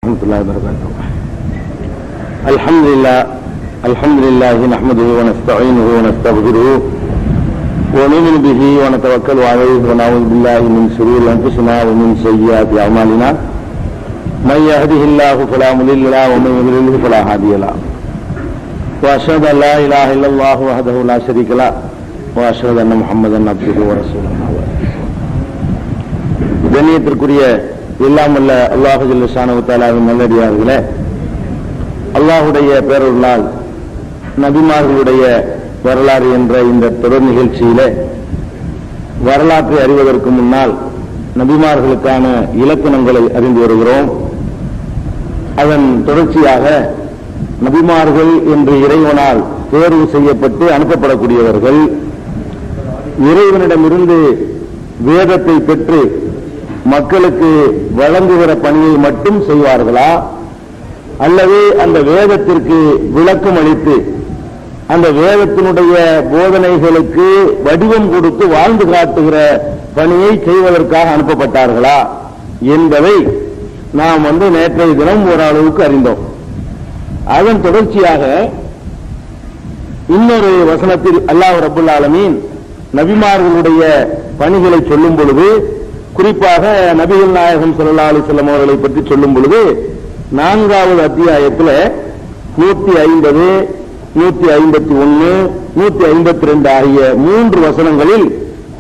warahmatullahi wabarakatuh. Alhamdulillah nahmaduhu wa nasta'inuhu wa nastaghfiruhu wa nu'minu bihi wa natawakkalu alayhi wa na'udhu billahi min shururi anfusina wa min sayyiati a'malina. Man yahdihillahu fala mudilla lahu wa man yudlil fala hadiya lahu. Wa ashhadu an la ilaha illallah wahdahu la sharika lahu wa ashhadu anna Muhammadan abduhu wa rasuluhu. கண்ணியத்திற்குரிய எல்லாம் வல்ல அல்லாஹ் ஜல்ல ஷானஹு தஆலாவின் நல்லடியார்களே, அல்லாஹ்வுடைய பேரருளால் நபிமார்களுடைய வரலாறு என்ற இந்த தொடர் நிகழ்ச்சியிலே வரலாற்றை அறிவதற்கு முன்னால் நபிமார்களுக்கான இலக்கணங்களை அறிந்து வருகிறோம். அதன் தொடர்ச்சியாக நபிமார்கள் என்று இறைவனால் தேர்வு செய்யப்பட்டு அனுப்பப்படக்கூடியவர்கள் இறைவனிடமிருந்து வேதத்தை பெற்று மக்களுக்கு வழங்குகிற பணியை மட்டும் செய்வார்களா, அல்லது அந்த வேதத்திற்கு விளக்கம் அளித்து அந்த வேதத்தினுடைய போதனைகளுக்கு வடிவம் கொடுத்து வாழ்ந்து காட்டுகிற பணியை செய்வதற்காக அனுப்பப்பட்டார்களா என்பதை நாம் நேற்றைய தினம் ஓரளவுக்கு அறிந்தோம். அதன் தொடர்ச்சியாக இன்னொரு வசனத்தில் அல்லாஹ் ரப்புல் ஆலமீன் நபிமார்களுடைய பணிகளை சொல்லும் பொழுது, குறிப்பாக நபிகள் நாயகம் ஸல்லல்லாஹு அலைஹி வஸல்லம் அவர்களை பற்றி சொல்லும் பொழுது 4வது அத்தியாயத்தில் 150, 151, 152 ஆகிய 3 வசனங்களில்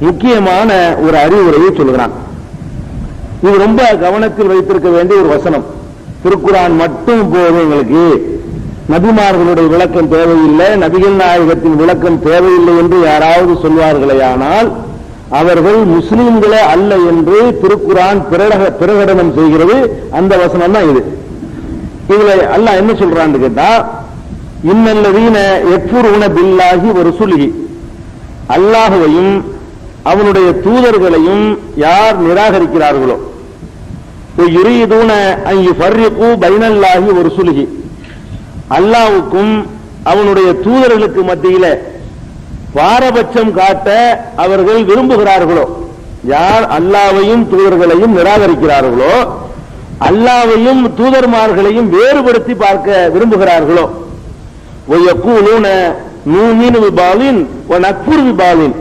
முக்கியமான ஒரு அறிவுரையை சொல்கிறான். இது ரொம்ப கவனத்தில் வைத்திருக்க வேண்டிய ஒரு வசனம். திருக்குர்ஆன் மட்டும் போதும் எங்களுக்கு, நபிமார்களுடைய விளக்கம் தேவையில்லை, நபிகள் நாயகத்தின் விளக்கம் தேவையில்லை என்று யாராவது சொல்வார்களேயானால் அவர்கள் முஸ்லிம்களே அல்ல என்று திருக்குர்ஆன் பிரகடனம் செய்கிறது. அந்த வசனம் தான் இது. இதுல அல்லாஹ் என்ன சொல்றான்னு கேட்டா, இன்னல்லதீன யக்ஃபுரூன பில்லாஹி வ ருசுலிஹி, அல்லாஹ்வையும் அவனுடைய தூதர்களையும் யார் நிராகரிக்கிறார்களோ, யுரீதுன அன் யுஃபர்ரிகு பைனல்லாஹி வ ருசுலிஹி, அல்லாஹ்வுக்கும் அவனுடைய தூதர்களுக்கு மத்தியில பாரபட்சம் காட்ட அவர்கள் விரும்புகிறார்களோ, யார் அல்லாஹ்வையும் தூதர்களையும் நிராகரிக்கிறார்களோ, அல்லாஹ்வையும் தூதர்மார்களையும் வேறுபடுத்தி பார்க்க விரும்புகிறார்களோ, வயக்கூலூன நூமினு பிபாலின் வ நக்ஃபுரு பிபாலின்,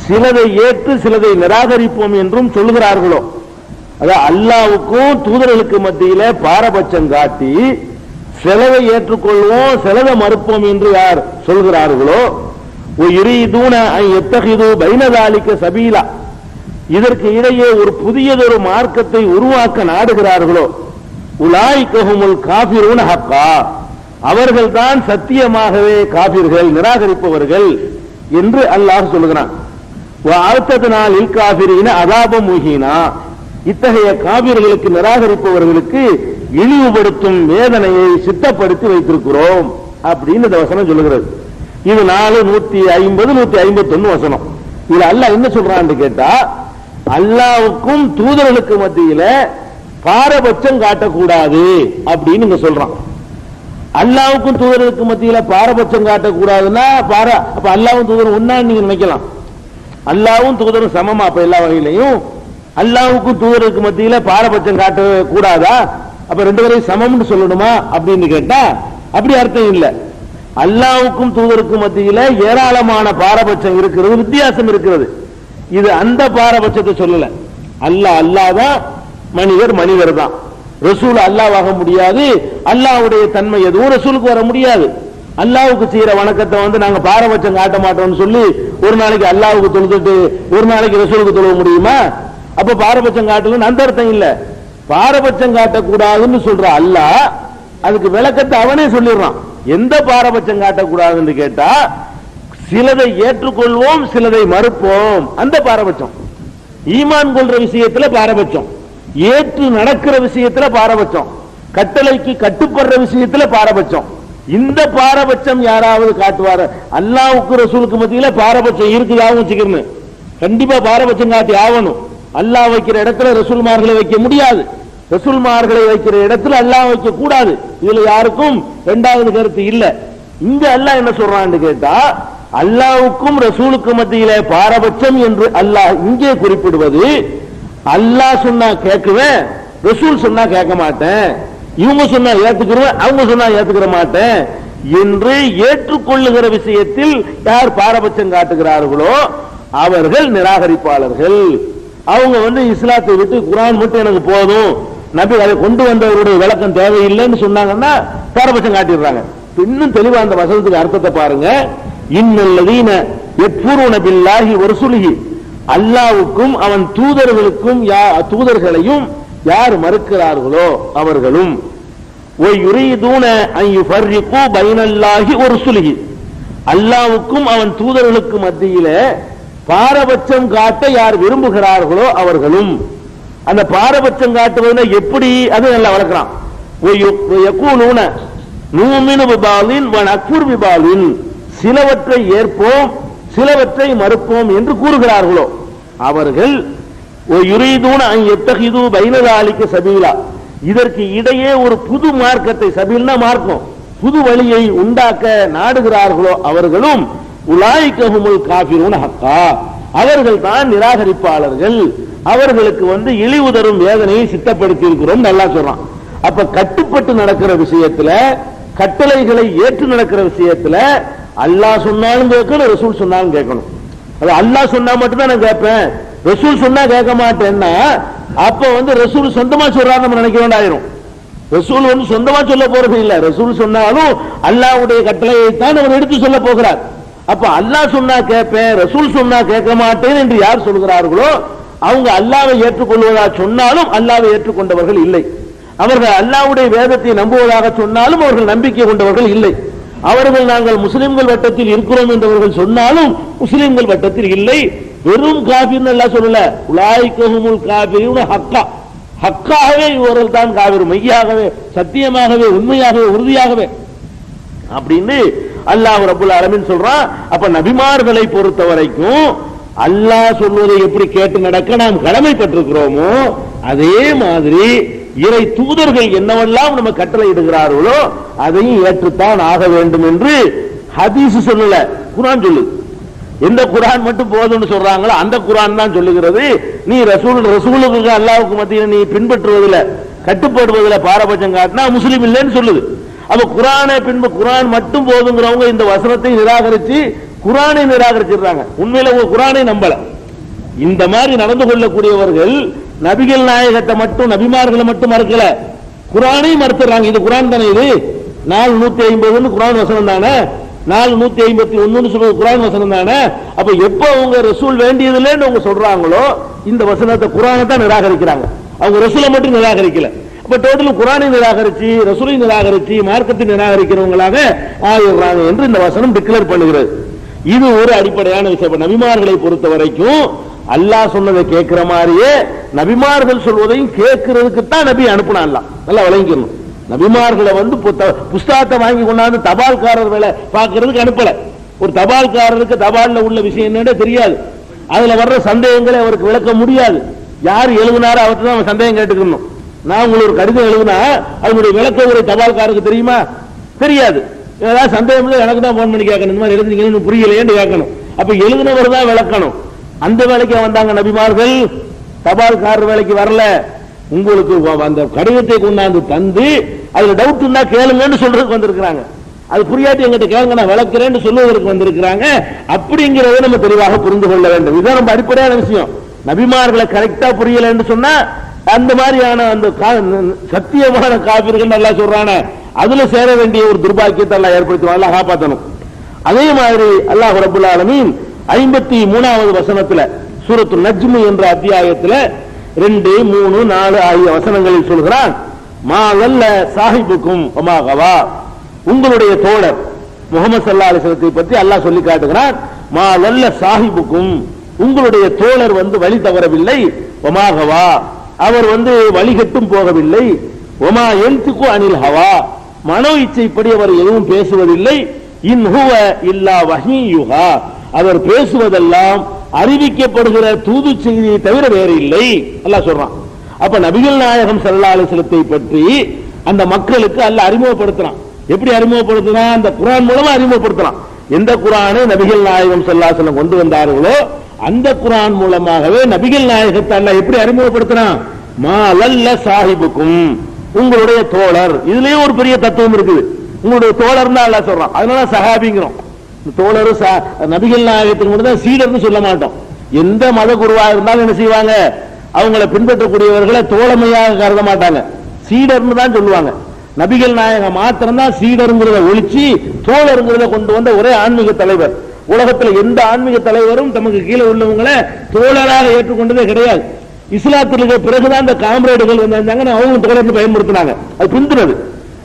சிலதை ஏற்று சிலதை நிராகரிப்போம் என்றும் சொல்கிறார்களோ, அதாவது அல்லாஹ்வுக்கும் தூதர்களுக்கு மத்தியில பாரபட்சம் காட்டி சிலதை ஏற்றுக்கொள்வோம் சிலதை மறுப்போம் என்று யார் சொல்கிறார்களோ, யுரீதுன அன் யத்தகிது பைன ஸாலிக சபீலா, இதற்கு இடையே ஒரு புதியதொரு மார்க்கத்தை உருவாக்க நாடுகிறார்களோ, உலாயிக ஹுமுல் காஃபிரூன ஹக்கா, அவர்கள்தான் சத்தியமாகவே காபிர்கள், நிராகரிப்பவர்கள் என்று அல்லாஹ் சொல்கிறான். வ அஅதத்னா லில் காஃபிரீன அஸாபம் முஹீனா, இத்தகைய காபிர்களுக்கு நிராகரிப்பவர்களுக்கு இழிவுபடுத்தும் வேதனையை சித்தப்படுத்தி வைத்திருக்கிறோம் அப்படின்னு இந்த வசனம் சொல்லுகிறது. இது 4, 150, 151 வசனம். இதுல அல்லாஹ் என்ன சொல்றான்னு கேட்டா, அல்லாஹ்வுக்கும் தூதர்களுக்கு மத்தியில பாரபட்சம் காட்டக்கூடாது அப்படின்னு இங்க சொல்றான். அல்லாஹ்வுக்கும் தூதர்களுக்கு மத்தியில பாரபட்சம் காட்டக்கூடாதுன்னா அப்ப அல்லாஹ்வும் தூதரும் ஒன்னா நீங்க நினைக்கலாம். அல்லாஹ்வும் தூதரும் சமமா அப்ப எல்லா வகையிலையும்? அல்லாஹ்வுக்கும் தூதருக்கு மத்தியில பாரபட்சம் காட்ட கூடாதா? அப்ப 2 பேரையும் சமம்னு சொல்லணுமா அப்படின்னு கேட்டா அப்படி அர்த்தம் இல்ல. அல்லாஹ்வுக்கும் தூதருக்கும் மத்தியில ஏராளமான பாரபட்சம் இருக்கிறது, வித்தியாசம் இருக்கிறது. இது அந்த பாரபட்சத்தை சொல்லல. அல்லாஹ் தான், மனிதர் தான். ரசூல் அல்லாஹ்வாக முடியாது, அல்லாஹ்வுடைய தன்மை எதுவும் ரசூலுக்கு வர முடியாது. அல்லாஹ்வுக்கு செய்யற வணக்கத்தை நாங்க பாரபட்சம் காட்ட மாட்டோம்னு சொல்லி ஒரு நாளைக்கு அல்லாஹ்வுக்கு தொழுதுட்டு ஒரு நாளைக்கு ரசூலுக்கு தொழுவ முடியுமா? அப்ப பாரபட்சம் காட்டலன்னு அந்த அர்த்தம் இல்ல. பாரபட்சம் காட்டக்கூடாதுன்னு சொல்ற அல்லாஹ் அதுக்கு விளக்கத்தை அவனே சொல்லிடுறான். எந்த பாரபட்சம் காட்டக்கூடாதுன்னு கேட்டா, சிலதை ஏற்றுக்கொள்வோம் சிலதை மறுப்போம், அந்த பாரபட்சம். ஈமான் கொள்ற விஷயத்துல பாரபட்சம், ஏற்று நடக்கிற விஷயத்துல பாரபட்சம், கட்டளைக்கு கட்டுப்படுற விஷயத்துல பாரபட்சம். இந்த பாரபட்சம் யாராவது காட்டுவார? அல்லாஹ்வுக்கு ரசூலுக்கு மத்தியில பாரபட்சம் இருக்குதாவும் வச்சுக்கிறேன், கண்டிப்பா பாரபட்சம் காட்டி ஆகணும். அல்லாஹ் வைக்கிற இடத்துல ரசூல்மார்களை வைக்க முடியாது, ரசூல்மார்களை வைக்கிற இடத்துல அல்லாஹ் வைக்க கூடாது. இதுல யாருக்கும் இரண்டாவது கருத்து இல்ல. இங்க அல்லாஹ் என்ன சொல்றான்னு கேட்டா, அல்லாஹ்வுக்கும் ரசூலுக்கு மத்தியில பாரபட்சம் என்று அல்லாஹ் இங்கே குறிப்பிடுவது, அல்லாஹ் சொன்னா கேட்குவேன், ரசூல் சொன்னா கேட்க மாட்டேன் இவங்க சொன்னா ஏத்துக்கிறேன், அவங்க சொன்னா ஏத்துக்கிற மாட்டேன் என்று ஏற்றுக்கொள்ளுகிற விஷயத்தில் யார் பாரபட்சம் காட்டுகிறார்களோ அவர்கள் நிராகரிப்பாளர்கள். அவங்க இஸ்லாத்தை விட்டு குர்ஆன் மட்டும் எனக்கு போதும், நபி அதை கொண்டு வந்தவருடைய விளக்கம் தேவையில்லைன்னு சொன்னாங்கன்னா பாரபட்சம் காட்டிடுறாங்க. இன்னும் தெளிவா அந்த வசனத்துக்கு அர்த்தத்தை பாருங்க. இன்னல்லதீன யக்ஃபுரூன பில்லாஹி வ ரசூலிஹி, அல்லாஹ்வுக்கும் அவன் தூதர்களுக்கும் தூதர்களையும் யார் மறுக்கிறார்களோ அவர்களும், வ யுரீதுன அன் யுஃபர்ரிகு பைனல்லாஹி வ ரசூலிஹி, அல்லாஹ்வுக்கும் அவன் தூதர்களுக்கு மத்தியில பாரபட்சம் காட்ட யார் விரும்புகிறார்களோ அவர்களும். அந்த பாரபட்சம் காட்டுவதை எப்படி அது நல்லா வளர்க்கிறான். யகூலூன நூமினு பிபாலின் வ நக்ஃபுர் பிபாலின், சிலவற்றை ஏற்போம் சிலவற்றை மறுப்போம் என்று கூறுகிறார்களோ அவர்கள் யுரீதுன அன் யத்தகிது பைன ஸாலிக சபீலா, இதற்கு இடையே ஒரு புது மார்க்கத்தை, சபீல்னா மார்க்கம், புது வழியை உண்டாக்க நாடுகிறார்களோ அவர்களும் உலாயிக ஹுமுல் காஃபிரூன ஹக்கா, அவர்கள் தான் நிராகரிப்பாளர்கள், அவர்களுக்கு இழிவு தரும் வேதனையை சித்தப்படுத்தி இருக்கிறோம் நல்லா சொல்றான். அப்ப கட்டுப்பட்டு நடக்கிற விஷயத்துல, கட்டளைகளை ஏற்று நடக்கிற விஷயத்துல அல்லாஹ் சொன்னாலும் கேட்கணும், ரசூல் சொன்னாலும் கேட்கணும். அது அல்லாஹ் சொன்னா மட்டும் தான் நான் கேட்பேன், ரசூல் சொன்னா கேட்க மாட்டேன்னா அப்ப ரசூல் சொந்தமா சொல்றாரு நம்ம நினைக்க வேண்டாயிரும். ரசூல் சொந்தமா சொல்ல போறது இல்ல, ரசூல் சொன்னாலும் அல்லாஹ்வுடைய கட்டளையை தான் அவர் எடுத்து சொல்ல போகிறார். அப்ப அல்லாஹ் சொன்னா கேட்பேன், ரசூல் சொன்னா கேட்க மாட்டேன் என்று யார் சொல்கிறார்களோ அவங்க அல்லாஹ்வை ஏற்றுக்கொள்வதாக சொன்னாலும் அல்லாஹ்வை ஏற்றுக்கொண்டவர்கள் இல்லை. அவர்கள் அல்லாஹ்வுடைய வேதத்தை நம்புவதாக சொன்னாலும் அவர்கள் நம்பிக்கை கொண்டவர்கள் இல்லை. அவர்கள் நாங்கள் முஸ்லிம்கள் வட்டத்தில் இருக்கிறோம் என்றவர்கள் சொன்னாலும் முஸ்லிம்கள் வட்டத்தில் இல்லை. வெறும் காபிர்னு அல்லாஹ் சொல்லல, உலாயிக ஹுமுல் காஃபிரூன ஹக்கா, ஹக்காகவே இவர்கள் தான் காபிர், மெய்யாகவே சத்தியமாகவே உண்மையாகவே உறுதியாகவே அப்படின்னு அல்லாஹ் ரப்பல் ஆலமீன் சொல்றான். அப்ப நபிமார்களை பொறுத்த வரைக்கும் அல்லாஹ் சொல்வதை எப்படி கேட்டு நடக்க நாம் கடமைப்பட்டிருக்கிறோமோ அதே மாதிரி இறை தூதர்கள் என்னவெல்லாம் நம்ம கட்டளை இடுகிறார்களோ அதையும் ஏற்றுத்தான் ஆக வேண்டும் என்று ஹதீஸ் சொல்லல, குர்ஆன் சொல்லுது. எந்த குர்ஆன் மட்டும் போதும்னு சொல்றாங்களோ அந்த குர்ஆன் தான் சொல்லுகிறது. நீ ரசூலுக்கு அல்லாஹ்வுக்கு மத்தியில் நீ பின்பற்றுவதில் கட்டுப்படுவதில் பாரபட்சம் காட்டினா முஸ்லீம் இல்லைன்னு சொல்லுது. அப்ப குர்ஆன் மட்டும் போதுங்கிறவங்க இந்த வசனத்தை நிராகரிச்சு குர்ஆனை நிராகரிச்சிடுறாங்க. உண்மையில உங்க குர்ஆனை நம்பல. இந்த மாதிரி நடந்து கொள்ளக்கூடியவர்கள் நபிகள் நாயகத்தை மட்டும் நபிமார்களை மட்டும் மறுக்கல, குர்ஆனை மறுத்துறாங்க. இது குர்ஆன் தானே, இது 450 குர்ஆன் வசனம் தானே, 451 சொல்றது குர்ஆன் வசனம் தானே. அப்ப எப்ப அவங்க ரசூல் வேண்டியதில்லைன்னு அவங்க சொல்றாங்களோ இந்த வசனத்தை குர்ஆனை தான் நிராகரிக்கிறாங்க, அவங்க ரசூலை மட்டும் நிராகரிக்கல. அப்ப டோட்டல் குர்ஆனை நிராகரிச்சு ரசூலை நிராகரிச்சு மார்க்கத்தை நிராகரிக்கிறவங்களாக ஆகிறாங்க என்று இந்த வசனம் டிக்ளேர் பண்ணுகிறது. இது ஒரு அடிப்படையான விஷயம். நபிமார்களை பொறுத்த வரைக்கும் அல்லாஹ் சொன்னதை கேட்கிற மாதிரியே நபிமார்கள் சொல்வதையும் கேட்கிறதுக்கு தான் நபி அனுப்பினான். நல்லா விளங்கிக்கணும். நபிமார்களை புஸ்தகத்தை வாங்கி கொண்டாந்து தபால்காரர் வேலை பார்க்கறதுக்கு அனுப்பல. ஒரு தபால்காரருக்கு தபால்ல உள்ள விஷயம் என்னன்னு தெரியாது, அதுல வர்ற சந்தேகங்களை அவருக்கு விளக்க முடியாது. யார் எழுதினாரோ அவர்கிட்ட தான் அவன் சந்தேகம் கேட்டுக்கணும். நான் உங்களுக்கு ஒரு கடிதம் எழுதுனா அதனுடைய விளக்க உரை தபால்காரருக்கு தெரியுமா? தெரியாது. ஏதாவது சந்தேகம் எனக்கு தான் போன் பண்ணி கேட்கணும், இந்த மாதிரி எழுதுனீங்கன்னு புரியலையேன்னு கேட்கணும். அப்ப எழுதினவர் தான் விளக்கணும். அந்த வேலைக்கு வந்தாங்க நபிமார்கள், தபால்காரர் வேலைக்கு வரல. உங்களுக்கு அந்த கடிதத்தை கொண்டாந்து தந்து அதுல டவுட் இருந்தா கேளுங்கன்னு சொல்றதுக்கு வந்திருக்கிறாங்க. அது புரியாட்டி எங்கிட்ட கேளுங்க நான் விளக்குறேன்னு சொல்லுவதற்கு வந்திருக்கிறாங்க. அப்படிங்கிறத நம்ம தெளிவாக புரிந்து கொள்ள வேண்டும். இதுதான் ரொம்ப அடிப்படையான விஷயம். நபிமார்களை கரெக்டா புரியல என்று சொன்னா அந்த மாதிரியான அந்த சத்தியமான காபிர்கள் நல்லா சொல்றான அதுல சேர வேண்டிய ஒரு துர்பாக்கியத்தை எல்லாம் ஏற்படுத்துவாங்க, அல்லாஹ் காப்பாற்றணும். அதே மாதிரி அல்லாஹ் ரப்பல் ஆலமீன் 53வது வசனத்துல சூரத்துல் நஜ்ம் என்ற அத்தியாயத்துல 2, 3, 4 ஆகிய வசனங்களில் சொல்கிறான், மா வல்ல சாஹிபுக்கும் வமா கவா, உங்களுடைய தோழர் முஹம்மது ஸல்லல்லாஹு அலைஹி வஸல்லத்தை பற்றி அல்லாஹ் சொல்லி காட்டுகிறான். மா வல்ல சாஹிபுக்கும், உங்களுடைய தோழர் வழி தவறவில்லை, வமா கவா, அவர் வழிகட்டும் போகவில்லை, வமா யன்திகு அனில் ஹவா, மனோ இச்சைப்படி அவர் எதுவும் பேசுவதில்லை, இன் ஹுவ இல்லா வஹீயுஹா, அவர் பேசுவதெல்லாம் அறிவிக்கப்படுகிற தூது செய்தியை தவிர வேறு இல்லை அல்லாஹ் சொல்றான். அப்ப நபிகள் நாயகம் ஸல்லல்லாஹு அலைஹி வஸல்லத்தை பற்றி அந்த மக்களுக்கு அல்லாஹ் அறிமுகப்படுத்துறான். எப்படி அறிமுகப்படுத்துறான்? அந்த குர்ஆன் மூலமா அறிமுகப்படுத்துறான். எந்த குர்ஆனை நபிகள் நாயகம் ஸல்லல்லாஹு அலைஹி வஸல்லம் கொண்டு வந்தார்களோ அந்த குர்ஆன் மூலமாகவே நபிகள் நாயகத்தை அல்லாஹ் எப்படி அறிமுகப்படுத்துறான்? மா லல்ல சாஹிபுக்கும், உங்களுடைய தோழர். இதுலயே ஒரு பெரிய தத்துவம் இருக்குது. உங்களுடைய தோழர் தான் அல்லாஹ் சொல்றான். அதனால சஹாபிங்கிறோம். தோழர் நபிகள் நாயகத்துக்கு மட்டும் தான் சீடர்னு சொல்ல மாட்டோம். எந்த மத குருவா இருந்தாலும் என்ன செய்வாங்க, அவங்களை பின்பற்றக்கூடியவர்களை தோழமையாக கருத மாட்டாங்க, சீடர்னு தான் சொல்லுவாங்க. நபிகள் நாயகம் மாத்திரம் தான் சீடருங்கிறத ஒழிச்சு தோழருங்கிறத கொண்டு வந்த ஒரே ஆன்மீக தலைவர். உலகத்தில் எந்த ஆன்மீக தலைவரும் தமக்கு கீழே உள்ளவங்களை தோழராக ஏற்றுக்கொண்டதே கிடையாது. இஸ்லாத்திற்கு பிறகுதான் இந்த காம்ரேடுகள் வந்தாங்க, அவங்க தோழர்னு பயன்படுத்தினாங்க. அது பிந்தினது.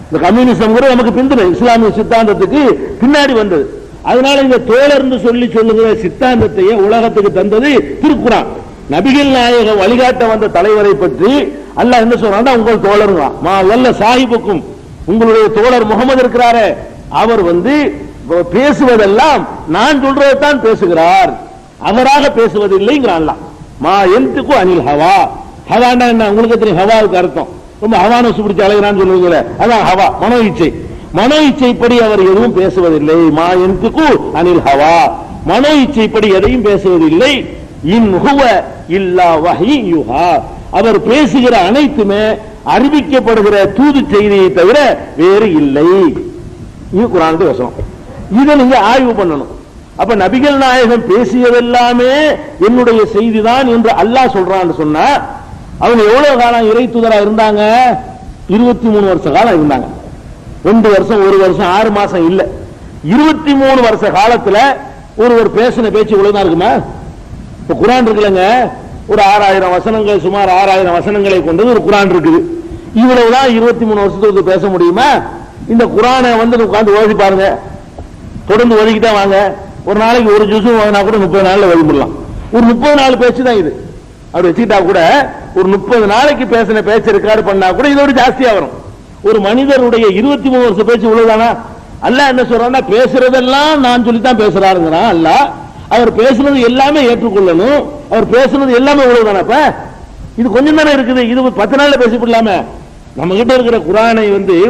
இந்த கம்யூனிசம் நமக்கு பிந்தினது, இஸ்லாமிய சித்தாந்தத்துக்கு பின்னாடி வந்தது. அதனால இந்த தோழர்னு சொல்லி சொல்லுகிற சித்தாந்தத்தையே உலகத்துக்கு தந்தது திருக்குரான். நபிகள் நாயகம் வழிகாட்ட வந்த தலைவரை பற்றி அல்லாஹ் என்ன சொல்றான், உங்கள் தோழருங்க மா வல்ல சாஹிபுக்கும், உங்களுடைய தோழர் முகமது இருக்கிறாரே அவர் பேசுவதெல்லாம் நான் சொல்றதான் பேசுகிறார், அவராக பேசுவதில்லைங்கிறான் அல்லாஹ். மா என்துக்கு அனில் ஹவா. ஹவாண்டா என்ன உங்களுக்கு தெரியும், ஹவாவுக்கு அர்த்தம் ரொம்ப ஹவான சுபிடிச்சு அழகிறான்னு சொல்லுவீங்களே, அதான் ஹவா, மனோ இச்சை. மனோ இச்சைப்படி அவர் எதுவும் பேசுவதில்லை. மா என்துக்கு அனில் ஹவா, மனோ இச்சைப்படி எதையும் பேசுவதில்லை. இன் ஹுவ இல்லா வஹி யுஹா, அவர் பேசுகிற அனைத்துமே அறிவிக்கப்படுகிற தூது செய்தியை தவிர வேறு இல்லை. இது குர்ஆனுடைய வசனம். இதை நீங்க ஆய்வு பண்ணணும். அப்ப நபிகள் நாயகம் பேசியதெல்லாமே என்னுடைய செய்திதான் என்று அல்லாஹ் சொல்றான்னு சொன்னா, அவங்க எவ்வளவு காலம் இறை தூதரா இருந்தாங்க? 23 வருஷ காலம் இருந்தாங்க. 2 வருஷம் 1 வருஷம் 6 மாசம் இல்ல, 23 வருஷ காலத்துல ஒருவர் பேசின பேச்சு இவ்வளவுதான் இருக்குமா? இப்ப குர்ஆன் இருக்குல்லங்க, ஒரு 6000 வசனங்கள், சுமார் 6000 வசனங்களை கொண்டது ஒரு குர்ஆன் இருக்குது. இவ்வளவுதான் 23 வருஷத்துக்கு பேச முடியுமா? இந்த குர்ஆனை உட்கார்ந்து ஓதி பாருங்க, தொடர்ந்து ஓதிக்கிட்டே வாங்க. ஒரு நாளைக்கு ஒரு ஜுஸு ஓதினா கூட 30 நாள்ல ஓதிடலாம். ஒரு 30 நாள் பேச்சு தான் இது. அப்படி வச்சுக்கிட்டா கூட ஒரு 30 நாளைக்கு பேசின பேச்சு ரெக்கார்டு பண்ணா கூட இதோட ஜாஸ்தியா வரும். ஒரு மனிதருடைய 23 வருஷம் பேச்சு இவ்வளவுதானா? அல்லாஹ் என்ன சொல்றான்னா, பேசுறதெல்லாம் நான் சொல்லித்தான் பேசுறாருங்கிறான் அல்லாஹ். அவர் பேசுனது எல்லாமே ஏற்றுக்கொள்ளணும், அவர் பேசுனது எல்லாமே இவ்வளவுதானா? அப்ப இது கொஞ்சம் தானே இருக்குது, இது 10 நாள்ல பேசிவிடலாமே. நம்ம கிட்ட இருக்கிற குர்ஆனை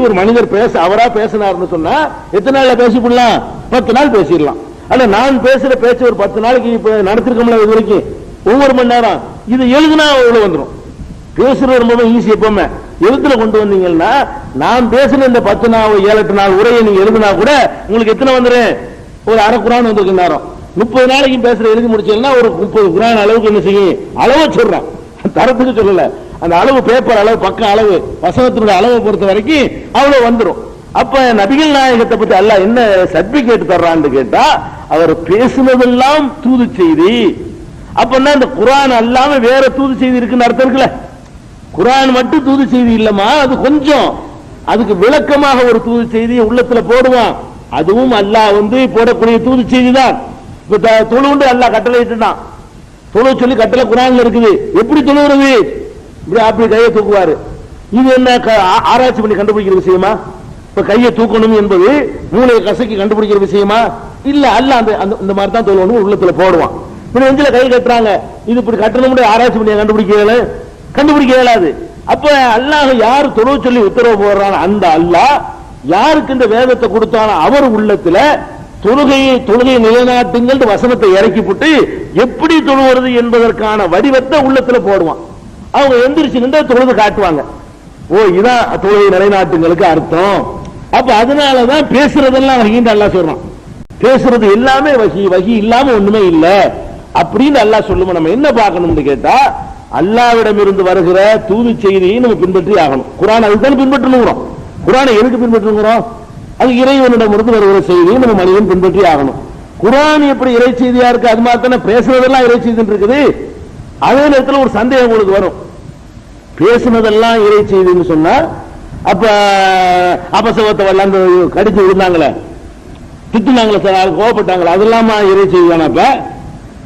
ஒரு மனிதர் அவரா பேசினார்னு சொன்னா எத்தனை நாள்ல பேசிவிடலாம்? 10 நாள் பேசிடலாம். அல்ல நான் பேசுற பேச்சு ஒரு 10 நாளைக்கு நடத்திருக்கோம்ல இது வரைக்கும், ஒவ்வொரு மணி நேரம் இது எழுதுனா எவ்வளவு வந்துடும்? பேசுறது ரொம்ப ஈஸி. எப்பவுமே எழுத்துல கொண்டு வந்தீங்கன்னா, நான் பேசின இந்த 10 நாள் 7-8 நாள் உரையை நீங்க எழுதுனா கூட உங்களுக்கு எத்தனை வந்துடும்? ஒரு அரை குர்ஆன் வந்திருக்கு நேரம். 30 நாளைக்கு பேசுற எழுதி முடிச்சீங்கன்னா ஒரு 30 குர்ஆன் அளவுக்கு என்ன செய்யும்? அளவு சொல்றேன், தரத்துக்கு சொல்லல, அந்த அளவு பேப்பர் அளவு, பக்க அளவு, வசனத்தினுடைய அளவை பொறுத்த வரைக்கும் அவ்வளவு வந்துடும். அப்ப நபிகள் நாயகத்தை பத்தி அல்லாஹ் என்ன சர்டிபிகேட் தர்றான்னு கேட்டா, அவர் பேசுனதெல்லாம் தூது செய்தி. அப்பன்னா இந்த குர்ஆன் அல்லாம வேற தூது செய்தி இருக்குன்னு அர்த்தம் இருக்குல்ல. குர்ஆன் மட்டும் தூது செய்தி இல்லமா, அது கொஞ்சம் அதுக்கு விளக்கமாக ஒரு தூது செய்தியை உள்ளத்துல போடுவான். அதுவும் அல்லாஹ் போடக்கூடிய தூது செய்தி தான். தொழுண்டு அல்லாஹ் கட்டளை இட்டுட்டான், தொழு சொல்லி கட்டளை குர்ஆன்ல இருக்குது. எப்படி தொழுகிறது? இப்படி அப்படி கையை தூக்குவாரு. இது என்ன ஆராய்ச்சி பண்ணி கண்டுபிடிக்கிற விஷயமா? இப்ப கையை தூக்கணும் என்பது மூளையை கசக்கி கண்டுபிடிக்கிற விஷயமா? இல்ல, அல்லாஹ் அந்த மாதிரி தான் தொழுவணும் உள்ளத்துல போடுவான். இப்படி நெஞ்சில கை கட்டுறாங்க, இது இப்படி கட்டணும் ஆராய்ச்சி பண்ணி கண்டுபிடிக்க இயலாது. அப்ப அல்லாஹ் யாரு தொழு சொல்லி உத்தரவு போடுறான், அந்த அல்லாஹ் யாருக்கு இந்த வேதத்தை கொடுத்தானோ அவர் உள்ளத்துல தொழுகையை நிலைநாட்டுங்கள் வசனத்தை இறக்கி போட்டு எப்படி தொழுவது என்பதற்கான வடிவத்தை உள்ளத்துல போடுவான். அவங்க எந்திரிச்சு நின்று தொழுது காட்டுவாங்க. ஓ, இதான் தொழுகை நிலைநாட்டுங்களுக்கு அர்த்தம். அப்ப அதனாலதான் பேசுறதெல்லாம் வகின்னு அல்லாஹ் சொல்றான். பேசுறது எல்லாமே வகி இல்லாம ஒண்ணுமே இல்ல அப்படின்னு அல்லாஹ் சொல்லுவோம். நம்ம என்ன பார்க்கணும்னு கேட்டா, அல்லாஹ்விடம் இருந்து வருகிற தூது செய்தியை நம்ம பின்பற்றி ஆகணும். குர்ஆன் அதுதான் பின்பற்றணுங்கிறோம். குர்ஆனை எதுக்கு பின்பற்றுகிறோம்? அது இறைவனிடம் இருந்து வருகிற செய்தியை நம்ம மனிதன் பின்பற்றி ஆகணும். குர்ஆன் எப்படி இறை செய்தியா இருக்கு, அது மாதிரி பேசுறதெல்லாம் இறை செய்தி இருக்குது. அதே நேரத்தில் ஒரு சந்தேகம் உங்களுக்கு வரும், பேசுனதெல்லாம் இறை செய்தின்னு சொன்னா அப்ப அபசவத்தை எல்லாம் கடிச்சு விழுந்தாங்களே, திட்டுனாங்களே, கோவப்பட்டாங்களே, அதெல்லாம் இறை செய்தி தானே? அப்ப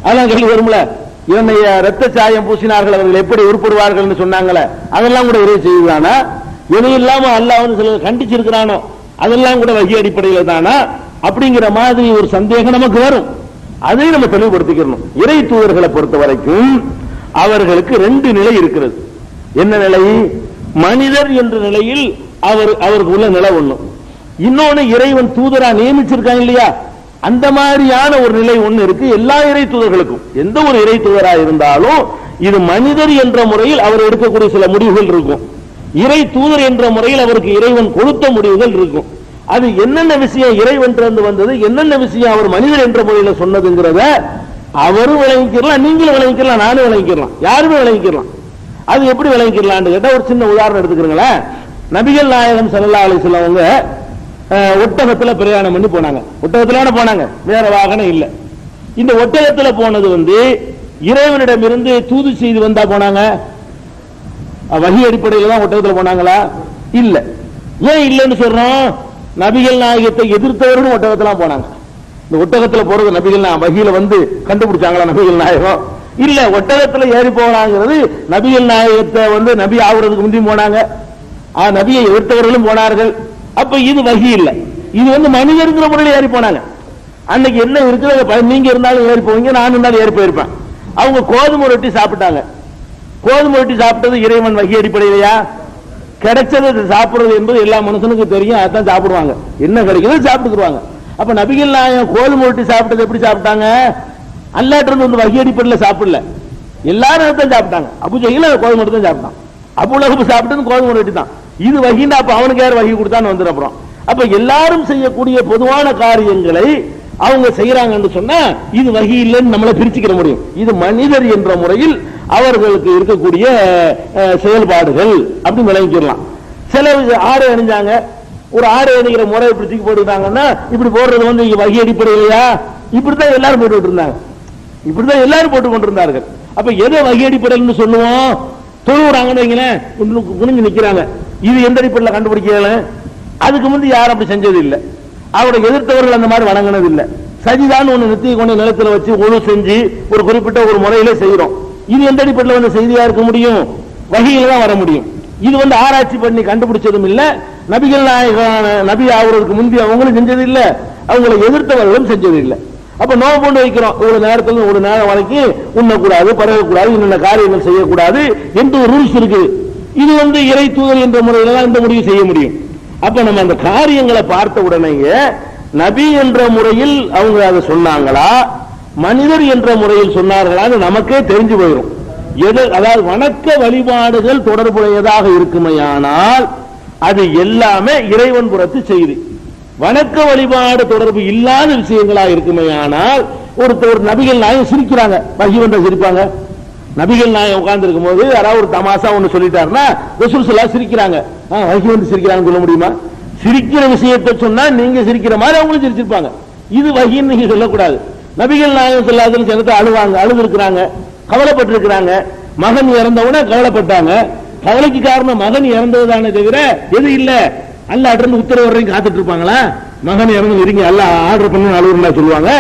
அதெல்லாம் கேள்வி வரும்ல. என்னைய ரத்த சாயம் பூசினார்கள் அவர்கள் எப்படி உருப்படுவார்கள் சொன்னாங்களே, அதெல்லாம் கூட இறை செய்தி தானா? இணை இல்லாம அல்லாஹ் சில கண்டிச்சிருக்கிறானோ அதெல்லாம் கூட வகி அடிப்படையில் தானா அப்படிங்கிற மாதிரி ஒரு சந்தேகம் நமக்கு வரும். அதையும் நம்ம தெளிவுபடுத்திக்கணும். இறை தூதர்களை பொறுத்த வரைக்கும் அவர்களுக்கு 2 நிலை இருக்கிறது. என்ன நிலை? மனிதர் என்ற நிலையில் அவருக்கு உள்ள நிலை ஒண்ணு. இன்னொன்னு இறைவன் தூதரா நியமிச்சிருக்காங்க இல்லையா, அந்த மாதிரியான ஒரு நிலை ஒண்ணு இருக்கு எல்லா இறை தூதர்களுக்கும். எந்த ஒரு இறை தூதரா இருந்தாலும் இது மனிதர் என்ற முறையில் அவர் எடுக்கக்கூடிய சில முடிவுகள் இருக்கும். இறை தூதர் என்ற முறையில் அவருக்கு இறைவன் கொடுத்த முடிவுகள் இருக்கும். அது என்னென்ன விஷயம் இறைவன் வந்தது, என்னென்ன விஷயம் அவர் மனிதர் என்ற முறையில் சொன்னதுங்கிறத அவரும் விளங்கிக்கலாம், நீங்களும் விளங்கிக்கலாம், நானும் விளங்கிக்கலாம், யாருமே விளங்கிக்கலாம். அது எப்படி விளங்கிக்கலாம்னு கேட்டா ஒரு சின்ன உதாரணம் எடுத்துக்கிறீங்களேன். நபிகள் நாயகம் ஸல்லல்லாஹு அலைஹி வஸல்லம் அவங்க ஒட்டகத்துல பிரயாணம் பண்ணி போனாங்க. ஒட்டகத்துல போனாங்க, வேற வாகனம் இல்ல. இந்த ஒட்டகத்துல போனது இறைவனிடமிருந்து தூது செய்து வந்தா போனாங்க? வஹி அடிப்படையில் தான் ஒட்டகத்துல போனாங்களா? இல்ல. ஏன் இல்லைன்னு சொல்றோம்? நபிகள் நாயகத்தை எதிர்த்தவர்களும் ஒட்டகத்துல போனாங்க. இந்த ஒட்டகத்துல போறது நபிகள் வஹியில கண்டுபிடிச்சாங்களா நபிகள் நாயகம்? இல்ல. ஒட்டகத்துல ஏறி போனாங்கிறது நபிகள் நாயகத்தை நபி ஆகுறதுக்கு முந்தி போனாங்க, நபியை எதிர்த்தவர்களும் போனார்கள். அப்ப இது வஹி இல்ல, இது மனிதர்ங்கிற முறையில் ஏறி போனாங்க. அன்னைக்கு என்ன இருக்குது, நீங்க இருந்தாலும் ஏறி போவீங்க, நான் இருந்தாலும் ஏறி போயிருப்பேன். அவங்க கோதுமை ரொட்டி சாப்பிட்டாங்க. கோதுமை ரொட்டி சாப்பிட்டது இறைவன் வஹி அடிப்படையிலையா? கிடைச்சது சாப்பிடுறது என்பது எல்லா மனுஷனுக்கு தெரியும், அதான் சாப்பிடுவாங்க. என்ன கிடைக்கிறது சாப்பிட்டுக்குவாங்க. அப்ப நபிகள் நாயகம் கோதுமை ரொட்டி சாப்பிட்டது எப்படி சாப்பிட்டாங்க? அல்லாஹ் இருந்து வஹி அடிப்படையில் சாப்பிடல, எல்லாரும் தான் சாப்பிட்டாங்க. அபூ ஜஹீல் கோதுமை ரொட்டி தான் சாப்பிட்டான், அபூ லஹப் சாப்பிட்டது கோதுமை ரொட்டி தான். இது வஹின்னா அப்ப அவனுக்கு யார் வஹி கொடுத்தான்னு வந்துடும். அப்புறம் அப்ப எல்லாரும் செய்யக்கூடிய பொதுவான காரியங்களை அவங்க செய்யறாங்கன்னு சொன்னா இது வஹி இல்லைன்னு நம்மளை பிரிச்சுக்கிற முடியும். இது மனிதர் என்ற முறையில் அவர்களுக்கு இருக்கக்கூடிய செயல்பாடுகள் அப்படின்னு விளங்கிக்கலாம். சில ஆடை அணிஞ்சாங்க, ஒரு ஆடை அணிகிற முறை இப்படி தூக்கி போட்டுட்டாங்கன்னா இப்படி போடுறது வஹி அடிப்படையிலையா? இப்படித்தான் எல்லாரும் போட்டு இருந்தாங்க, இப்படிதான் எல்லாரும் போட்டுக் கொண்டிருந்தார்கள். அப்ப எதை வஹி அடிப்படையில் சொல்லுவோம்? தொழுவுறாங்கன்னு வைங்களேன், குனிஞ்சு நிக்கிறாங்க, இது எந்த அடிப்படையில் கண்டுபிடிக்கல? அதுக்கு முந்தி யாரும் அப்படி செஞ்சது இல்லை, அவருடைய எதிர்த்தவர்கள் அந்த மாதிரி வணங்கினது இல்லை. சஜிதான்னு ஒண்ணு நெத்தியை கொண்டு நிலத்துல வச்சு ஒழு செஞ்சு ஒரு குறிப்பிட்ட ஒரு முறையிலே செய்யறோம். இது எந்த அடிப்படையில் செய்தியா இருக்க முடியும்? வஹியில தான் வர முடியும். இது ஆராய்ச்சி பண்ணி கண்டுபிடிச்சதும் இல்ல, நபிகள் நாயகம் நபி ஆகுறதுக்கு முந்தி அவங்களும் செஞ்சது இல்ல, அவங்களை எதிர்த்தவர்களும் செஞ்சது இல்லை. அப்ப நோம்பு கொண்டு வைக்கிறோம், ஒரு நேரத்துல ஒரு நேரம் வரைக்கும் உண்ணக்கூடாது, பரவக்கூடாது, இன்னும் காரியங்கள் செய்யக்கூடாது என்று ஒரு ரூல்ஸ் இருக்குது. இது இறை தூதர் என்ற முறையில தான் இந்த முடிவு செய்ய முடியும். அப்ப நம்ம அந்த காரியங்களை பார்த்த உடனேயே நபி என்ற முறையில் அவங்க அதை சொன்னாங்களா, மனிதர் என்ற முறையில் சொன்னார்களா நமக்கே தெரிஞ்சு போயிடும். அதாவது வணக்க வழிபாடுகள் தொடர்புடையதாக இருக்குமையானால் அது எல்லாமே இறைவன் புறத்து செய்தி. வணக்க வழிபாடு தொடர்பு இல்லாத விஷயங்களா இருக்குமையானால் ஒரு நபிகள் நாயகம் சிரிக்கிறாங்க, வஹி வந்தா சிரிப்பாங்க. நபிகள் நாயகம் உட்கார்ந்து இருக்கும் போது யாராவது ஒரு தமாசா ஒண்ணு சொல்லிட்டாருன்னா ரசூல் ஸல்லல்லாஹு சிரிக்கிறாங்க, வஹி வந்து சிரிக்கிறாங்கன்னு சொல்ல முடியுமா? சிரிக்கிற விஷயத்தை சொன்னா நீங்க சிரிக்கிற மாதிரி அவங்களும் சிரிச்சிருப்பாங்க. இது வஹின்னு நீங்க சொல்லக்கூடாது. நபிகள் நாயகம் ஸல்லல்லாஹு அலைஹி வஸல்லம் அழுவாங்க, அழுதுருக்கிறாங்க, கவலைப்பட்டிருக்கிறாங்க. மகன் இறந்தவுடனே கவலைப்பட்டாங்க. கவலைக்கு காரணம் மகன் இறந்ததுதானே தவிர எது இல்ல அல்லாஹ் இருந்து உத்தரவு வரைக்கும் காத்துட்டு இருப்பாங்களா? மகன் இறந்து இருங்க அல்லாஹ் ஆர்டர் பண்ணி அழுகுறா சொல்லுவாங்க.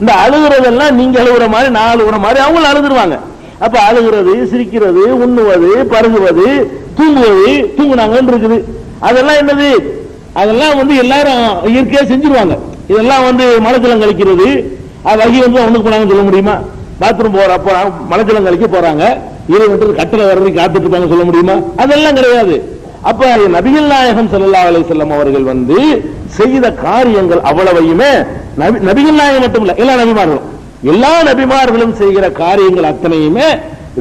இந்த அழுகுறதெல்லாம் நீங்க அழுகுற மாதிரி நான் அழுகுற மாதிரி அவங்க அழுதுருவாங்க. அப்ப அழுகிறது, சிரிக்கிறது, உண்ணுவது, பருகுவது, தூங்குவது, தூங்குனாங்கன்னு இருக்குது. அதெல்லாம் என்னது? அதெல்லாம் எல்லாரும் இயற்கையா செஞ்சிருவாங்க. இதெல்லாம் மலஜலம் கழிக்கிறது, வகி அவனுக்கு போனாங்கன்னு சொல்ல முடியுமா? பாத்ரூம் போறப்ப மலஜலம் கழிக்க போறாங்க, இறைவன் கட்டளை வர்றதுக்கு காத்துட்டு இருப்பாங்க சொல்ல முடியுமா? அதெல்லாம் கிடையாது. அப்ப நபிகள் நாயகம் ஸல்லல்லாஹு அலைஹி வஸல்லம் அவர்கள் செய்த காரியங்கள் அவ்வளவையுமே நபிகள் நாயகம் மட்டும் இல்ல, எல்லா நபிமார்களும் செய்கிற காரியங்கள் அத்தனையுமே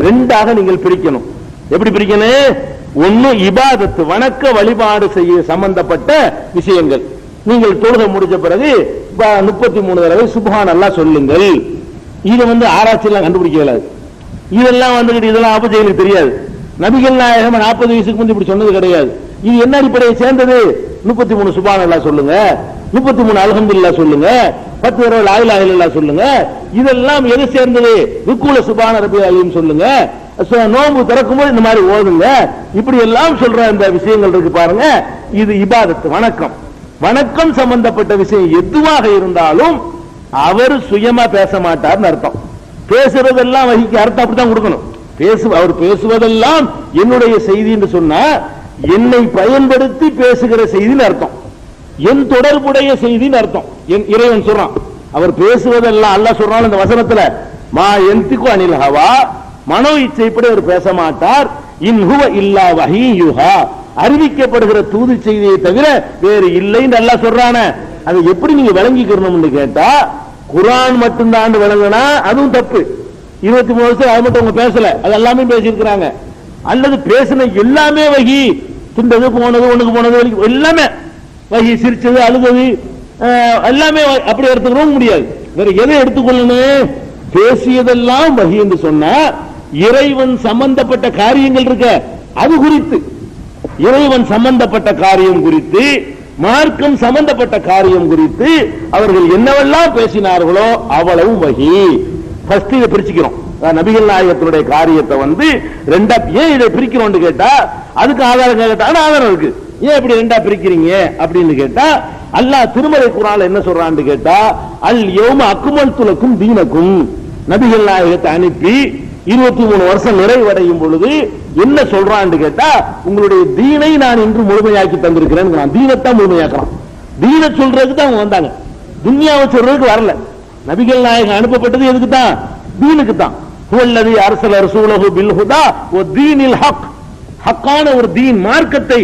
ரெண்டாக நீங்கள் பிரிக்கணும். எப்படி பிரிக்கணும்? ஒன்னு இபாதத்து, வணக்க வழிபாடு செய்ய சம்பந்தப்பட்ட விஷயங்கள். நீங்கள் தொழுகை முடிஞ்ச பிறகு 33 தடவை சுப்ஹான் அல்லாஹ் சொல்லுங்கள். இது ஆராய்ச்சியெல்லாம் கண்டுபிடிக்கல. இதெல்லாம் இதெல்லாம் அபூ ஜஹலுக்கு தெரியாது. நபிகள் நாயகம் 40 வயசுக்கு முந்தி இப்படி சொன்னது கிடையாது. இது என்ன அடிப்படையை சேர்ந்தது? 33 சுப்ஹான் அல்லாஹ் சொல்லுங்க, 33 அல்ஹம்துலில்லாஹ் சொல்லுங்க, 10 தடவை லா இலாஹ இல்லல்லாஹ் சொல்லுங்க. இதெல்லாம் எது சேர்ந்தது? ருக்குல சுப்ஹான ரப்பியல் அலீம் சொல்லுங்க, நோன்பு திறக்கும்போது இந்த மாதிரி ஓதுங்க. இப்படி எல்லாம் சொல்ற இந்த விஷயங்கள் இருக்கு பாருங்க. இது இபாதத்து, வணக்கம். வணக்கம் சம்பந்தப்பட்ட விஷயம் எதுவாக இருந்தாலும் அவர் சுயமா பேச மாட்டார்னு அர்த்தம். பேசுறதெல்லாம் வஹிக்கு அர்த்தம் அப்படித்தான் கொடுக்கணும். அவர் பேசுவதெல்லாம் என்னுடைய செய்தி என்று சொன்னா என்னை பயன்படுத்தி பேசுகிற செய்தின்னு அர்த்தம், என் தொடர்புடைய செய்தின்னு அர்த்தம். இறைவன் சொல்றான், அவர் பேசுவதெல்லாம் அல்லாஹ் சொல்றான் இந்த வசனத்துல, மா யன்திகு அனில் ஹவா, மனோ இச்சைப்படி அவர் பேச மாட்டார், இன் ஹுவ இல்லா வஹீயுஹா, அறிவிக்கப்படுகிற தூது செய்தியை தவிர வேறு இல்லைன்னு அல்லாஹ் சொல்றானே. அதை எப்படி நீங்க விளங்கிக்கணும்னு கேட்டா, குர்ஆன் மட்டும்தான் விளங்கினா அதுவும் தப்பு. 23 வருஷம் அது மட்டும் அவங்க பேசல, அது எல்லாமே பேசியிருக்கிறாங்க. அல்லது பேசின எல்லாமே வஹி, துண்டது போனது ஒண்ணுக்கு போனது எல்லாமே வகி, சிரிச்சது அழுதது எல்லாமே அப்படி எடுத்துக்கவும் முடியாது. வேற எதை எடுத்துக்கொள்ளணும்? பேசியதெல்லாம் வகி என்று சொன்னா இறைவன் சம்பந்தப்பட்ட காரியங்கள் இருக்க அது குறித்து, இறைவன் சம்பந்தப்பட்ட காரியம் குறித்து, மார்க்கம் சம்பந்தப்பட்ட காரியம் குறித்து அவர்கள் என்னவெல்லாம் பேசினார்களோ அவ்வளவு வகி. ஃபர்ஸ்ட் இதை பிரிச்சுக்கிறோம். நபிகள் நாயகத்தினுடைய காரியத்தை ரெண்டா ஏன் இதை பிரிக்கிறோம் கேட்டா அதுக்கு ஆதாரம் கேட்டா ஆதாரம் இருக்கு. ஏன் இப்படி ரெண்டா பிரிக்கிறீங்க அப்படின்னு கேட்டா அல்லாஹ் திருமறை குர்ஆன்ல என்ன சொல்றான்னு கேட்டா அல் யௌம அக்மல்து லக்கும் தீனக்கும், நபிகள் நாயகத்தை அனுப்பி 23 வருஷம் நிறைவடையும் பொழுது என்ன சொல்றான்னு கேட்டா உங்களுடைய தீனை நான் இன்று முழுமையாக்கி தந்திருக்கிறேன். தீனத்தான் முழுமையாக்கலாம். தீன சொல்றதுக்கு தான் அவங்க வந்தாங்க, துன்யாவை சொல்றதுக்கு வரல. நபிகள் நாயகம் அனுப்பப்பட்டது எதுக்கு தான்? தீனுக்கு தான். ஹுவல்லதி அர்ஸல ரசூலஹு பில் ஹுதா வ தீனில் ஹக், ஹக்கான ஒரு தீன் மார்க்கத்தை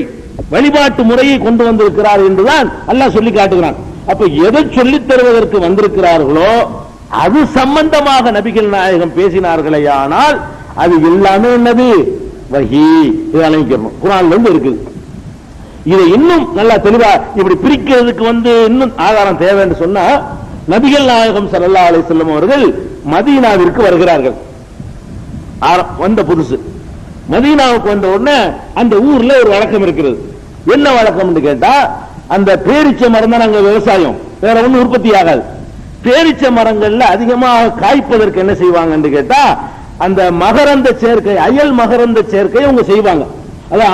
வழிபாட்டு முறையை கொண்டு வந்திருக்கிறார் என்றுதான் அல்லாஹ் சொல்லி காட்டுகிறான். அப்ப எதை சொல்லித் தருவதற்கு வந்திருக்கிறார்களோ அது சம்பந்தமாக நபிகள் நாயகம் பேசினார்களே, ஆனால் அது எல்லாமே என்னது? வஹி. இதை அழைக்கணும், குர்ஆன்ல இருக்குது. இதை இன்னும் நல்லா தெளிவா இப்படி பிரிக்கிறதுக்கு இன்னும் ஆதாரம் தேவை என்று சொன்னா நபிகள் நாயகம் ஸல்லல்லாஹு அலைஹி வஸல்லம் அவர்கள் மதீனாவிற்கு வருகிறார்கள். வந்த புதுசு மதீனாவுக்கு வந்த உடனே அந்த ஊர்ல ஒரு வழக்கம் இருக்கிறது. என்ன வழக்கம் கேட்டா அந்த பேரிச்சை மரம் தான் அங்க விவசாயம், வேற ஒன்னும் உற்பத்தி ஆகாது. பேரிச்சை மரங்கள்ல அதிகமாக காய்ப்பதற்கு என்ன செய்வாங்க கேட்டா அந்த மகரந்த சேர்க்கை, அயல் மகரந்த சேர்க்கை அவங்க செய்வாங்க. அதாவது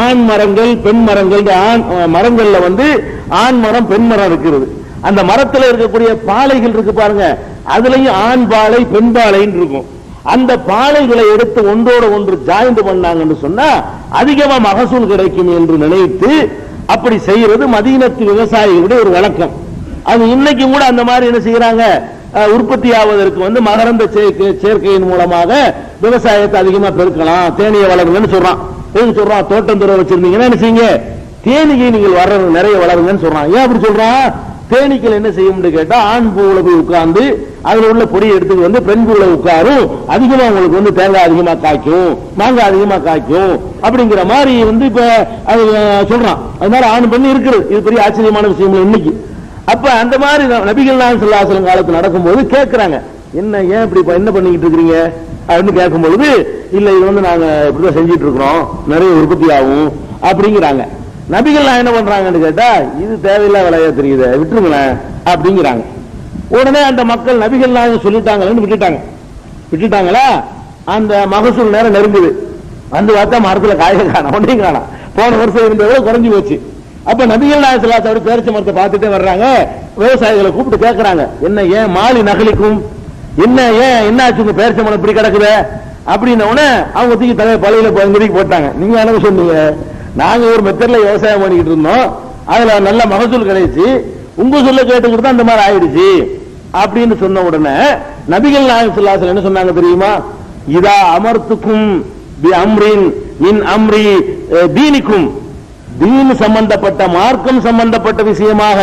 ஆண் மரங்கள் பெண் மரங்கள், ஆண் மரங்கள்ல ஆண் மரம் பெண் மரம் இருக்கிறது. அந்த மரத்தில் இருக்கக்கூடிய பாலைகள் இருக்கு பாருங்க, அதுலயும் ஆண் பாலை பெண் பாலைன்னு இருக்கும். அந்த பாலைகளை எடுத்து ஒன்றோட ஒன்று ஜாயிண்ட் பண்ணாங்கன்னு சொன்னா அதிகமா மகசூல் கிடைக்கும் என்று நினைத்து அப்படி செய்யறது மதீனத்து விவசாயிகளுடைய ஒரு வழக்கம். அது இன்னைக்கு கூட அந்த மாதிரி என்ன செய்யறாங்க, உற்பத்தி ஆவதற்கு மகரந்த சேர்க்கையின் மூலமாக விவசாயத்தை அதிகமா பெருக்கலாம், தேனியை வளருங்கன்னு சொல்றான். சொல்றான் தோட்டம் துறை வச்சிருந்தீங்கன்னா என்ன செய்யுங்க, தேனியை நீங்கள் வர நிறைய வளருங்கன்னு சொல்றான். ஏன் அப்படி சொல்றான்? தேனீக்கள் என்ன செய்யும் கேட்டா ஆண் பூவுல போய் உட்கார்ந்து அதுல உள்ள பொடியை எடுத்து பெண் பூவுல உட்காரும், அதிகமா உங்களுக்கு தேங்காய் அதிகமா காய்க்கும், மாங்காய் அதிகமா காய்க்கும் அப்படிங்கிற மாதிரி இப்ப அது சொல்றான். அதனால ஆண் பெண் இருக்குது. இது பெரிய ஆச்சரியமான விஷயம் இன்னைக்கு. அப்ப அந்த மாதிரி நபிகள் நாயகம் ஸல்லல்லாஹு அலைஹி வஸல்லம் காலத்துல நடக்கும்போது கேட்கிறாங்க, என்ன ஏன் இப்படி என்ன பண்ணிக்கிட்டு இருக்கிறீங்க அப்படின்னு கேட்கும் பொழுது இல்ல இது நாங்க இப்படிதான் செஞ்சிட்டு இருக்கிறோம், நிறைய உற்பத்தி ஆகும் அப்படிங்கிறாங்க. நபிகள் என்ன பண்றாங்கன்னு கேட்டா இது தேவையில்லா வேலையா தெரியுது, விட்டுருங்களேன் அப்படிங்கிறாங்க. உடனே அந்த மக்கள் நபிகள் நாயகம் சொல்லிட்டாங்கன்னு விட்டுட்டாங்களா, அந்த மகசூல் நேரம் நெருங்குது. பார்த்தா மரத்துல காய காணோம், ஒன்றையும் காணோம். போன வருஷம் இருந்ததை குறைஞ்சு போச்சு. அப்ப நபிகள் நாயகம் ஸல்லல்லாஹு அலைஹி வஸல்லம் பேரிச்ச மரத்தை பார்த்துட்டே வர்றாங்க. விவசாயிகளை கூப்பிட்டு கேட்கறாங்க, என்ன ஏன் மாலி நகலிக்கும், என்ன ஏன் என்ன ஆச்சு உங்க பேரிச்ச மரம் இப்படி கிடக்குது அப்படின்ன உடனே அவங்க தூக்கி தலையை பழையில போட்டாங்க. நீங்க என்ன சொன்னீங்க, நாங்க ஒரு மெத்தட்ல விவசாயம் பண்ணிக்கிட்டு இருந்தோம், அதுல நல்ல மகசூல் கிடைச்சு, உங்க சொல்ல கேட்டுக்கிட்டு தான் அந்த மாதிரி ஆயிடுச்சு அப்படின்னு சொன்ன உடனே நபிகள் நாயகம் ஸல்லல்லாஹு அலைஹி வஸல்லம் என்ன சொன்னாங்க தெரியுமா? இதா அமர்த்துக்கும் பி அம்ரின் மின் அம்ரி தீனிக்கும், தீன் சம்பந்தப்பட்ட மார்க்கம் சம்பந்தப்பட்ட விஷயமாக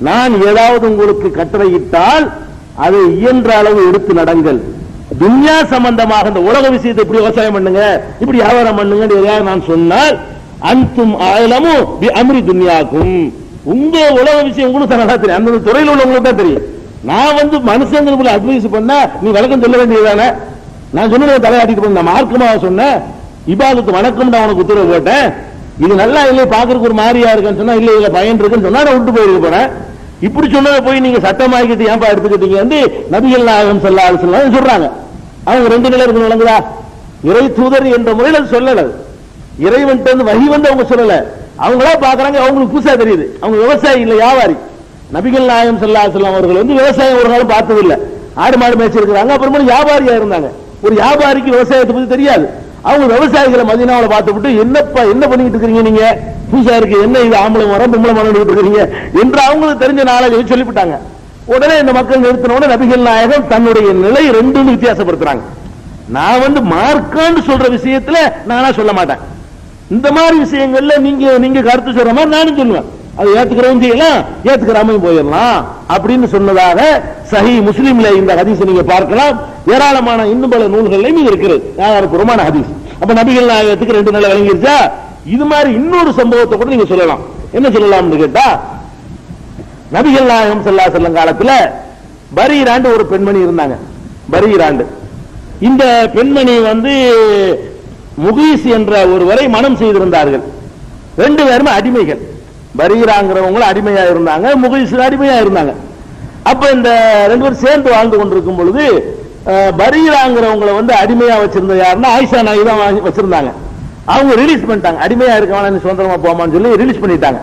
நான் ஏதாவது உங்களுக்கு கட்டளையிட்டால் அதை இயன்ற அளவு எடுத்து நடங்கள். துன்யா சம்பந்தமாக இந்த உலக விஷயத்தை இப்படி விவசாயம் பண்ணுங்க, இப்படி வியாபாரம் பண்ணுங்க எதையாவது நான் சொன்னால் அன்தும் ஆலமு பி அம்ரி துன்யாக்கும், உங்க உலக விஷயம் உங்களுக்கு நல்லா தெரியும், அந்த துறையில் உள்ளவங்களுக்கு தான் தெரியும். நான் மனுஷங்களுக்கு அட்வைஸ் பண்ணா நீ வழக்கம் சொல்ல வேண்டியதானே, நான் சொன்ன தலையாட்டிட்டு போன மார்க்கமாக சொன்னேன், இபாதத்து வணக்கம் நான் உனக்கு உத்தரவு போட்டேன், இது நல்லா இல்லை பாக்குறதுக்கு ஒரு மாதிரியா இருக்குன்னு சொன்னா இல்ல இதுல பயன் இருக்குன்னு சொன்னா நான் விட்டு போயிருக்க போறேன். இப்படி சொன்னதை போய் நீங்க சட்டமாக்கிட்டு ஏன்பா எடுத்துக்கிட்டீங்க நபிகள் நாயகம் ஸல்லல்லாஹு அலைஹி வஸல்லம் சொல்றாங்க. அவங்க ரெண்டு நிலை இருக்கு விளங்குதா? இறை தூதர் என்ற முறையில் அது சொல்லல, இறைவன் வஹி அவங்க சொல்லல, அவங்களா பாக்குறாங்க, அவங்களுக்கு புதுசா தெரியுது. அவங்க விவசாயி இல்ல, வியாபாரி. நபிகள் நாயகம் ஸல்லல்லாஹு அலைஹி வஸல்லம் அவர்கள் விவசாயம் ஒரு நாளும் பார்த்தது இல்ல, ஆடு மாடு மேய்ச்சிருக்கிறாங்க. அப்புறமா வியாபாரியா இருந்தாங்க. ஒரு வியாபாரிக்கு விவசாயத்தை பத்தி தெரியாது. அவங்க விவசாயிகளை மதீனாவுல பார்த்துவிட்டு என்னப்பா என்ன பண்ணிட்டு இருக்கீங்க நீங்க, புதுசா இருக்கு, என்ன இது ஆம்பளை மரம் பொம்பளை மரம் இருக்கீங்க என்று அவங்களுக்கு தெரிஞ்ச நாளை சொல்லிவிட்டாங்க. உடனே இந்த மக்கள் நிறுத்தினோட நபிகள் நாயகம் தன்னுடைய நிலை ரெண்டு வித்தியாசப்படுத்துறாங்க. நான் மார்க்கான்னு சொல்ற விஷயத்துல நானா சொல்ல மாட்டேன், இந்த மாதிரி விஷயங்கள்ல நீங்க கருத்து சொல்ற மாதிரி நானும் சொல்லுவேன். அது ஏத்துக்கிறவங்க செய்யலாம், ஏத்துக்கிறாம போயிடலாம் அப்படின்னு சொன்னதாக சஹீஹ் முஸ்லிம்ல இந்த ஹதீஸ் நீங்க பார்க்கலாம். ஏராளமான இன்னும் பல நூல்கள்லையும் இது இருக்கிறது, ஆதாரபூர்வமான ஹதீஸ். அப்ப நபிகள் நாயகத்துக்கு ரெண்டு நிலை விளங்கிருச்சா? இது மாதிரி இன்னொரு சம்பவத்தை கூட நீங்க சொல்லலாம். என்ன சொல்லலாம்னு கேட்டா, நபிகள் நாயகம் ஸல்லல்லாஹு அலைஹி வஸல்லம் காலத்துல பரீராண்டு ஒரு பெண்மணி இருந்தாங்க. பரீராண்டு இந்த பெண்மணி முகீஸ் என்ற ஒருவரை மனம் செய்திருந்தார்கள். ரெண்டு பேருமே அடிமைகள். பரீராங்கிறவங்களும் அடிமையா இருந்தாங்க, முகீஸ் அடிமையா இருந்தாங்க. அப்ப இந்த ரெண்டு பேரும் சேர்ந்து வாழ்ந்து கொண்டிருக்கும் பொழுது பரீராங்கிறவங்களை அடிமையா வச்சிருந்த யாருன்னா ஆயிஷா நாயகி தான் வச்சிருந்தாங்க. அவங்க ரிலீஸ் பண்ணிட்டாங்க. அடிமையா இருக்கவன சுதந்திரமா போமான்னு சொல்லி ரிலீஸ் பண்ணிட்டாங்க.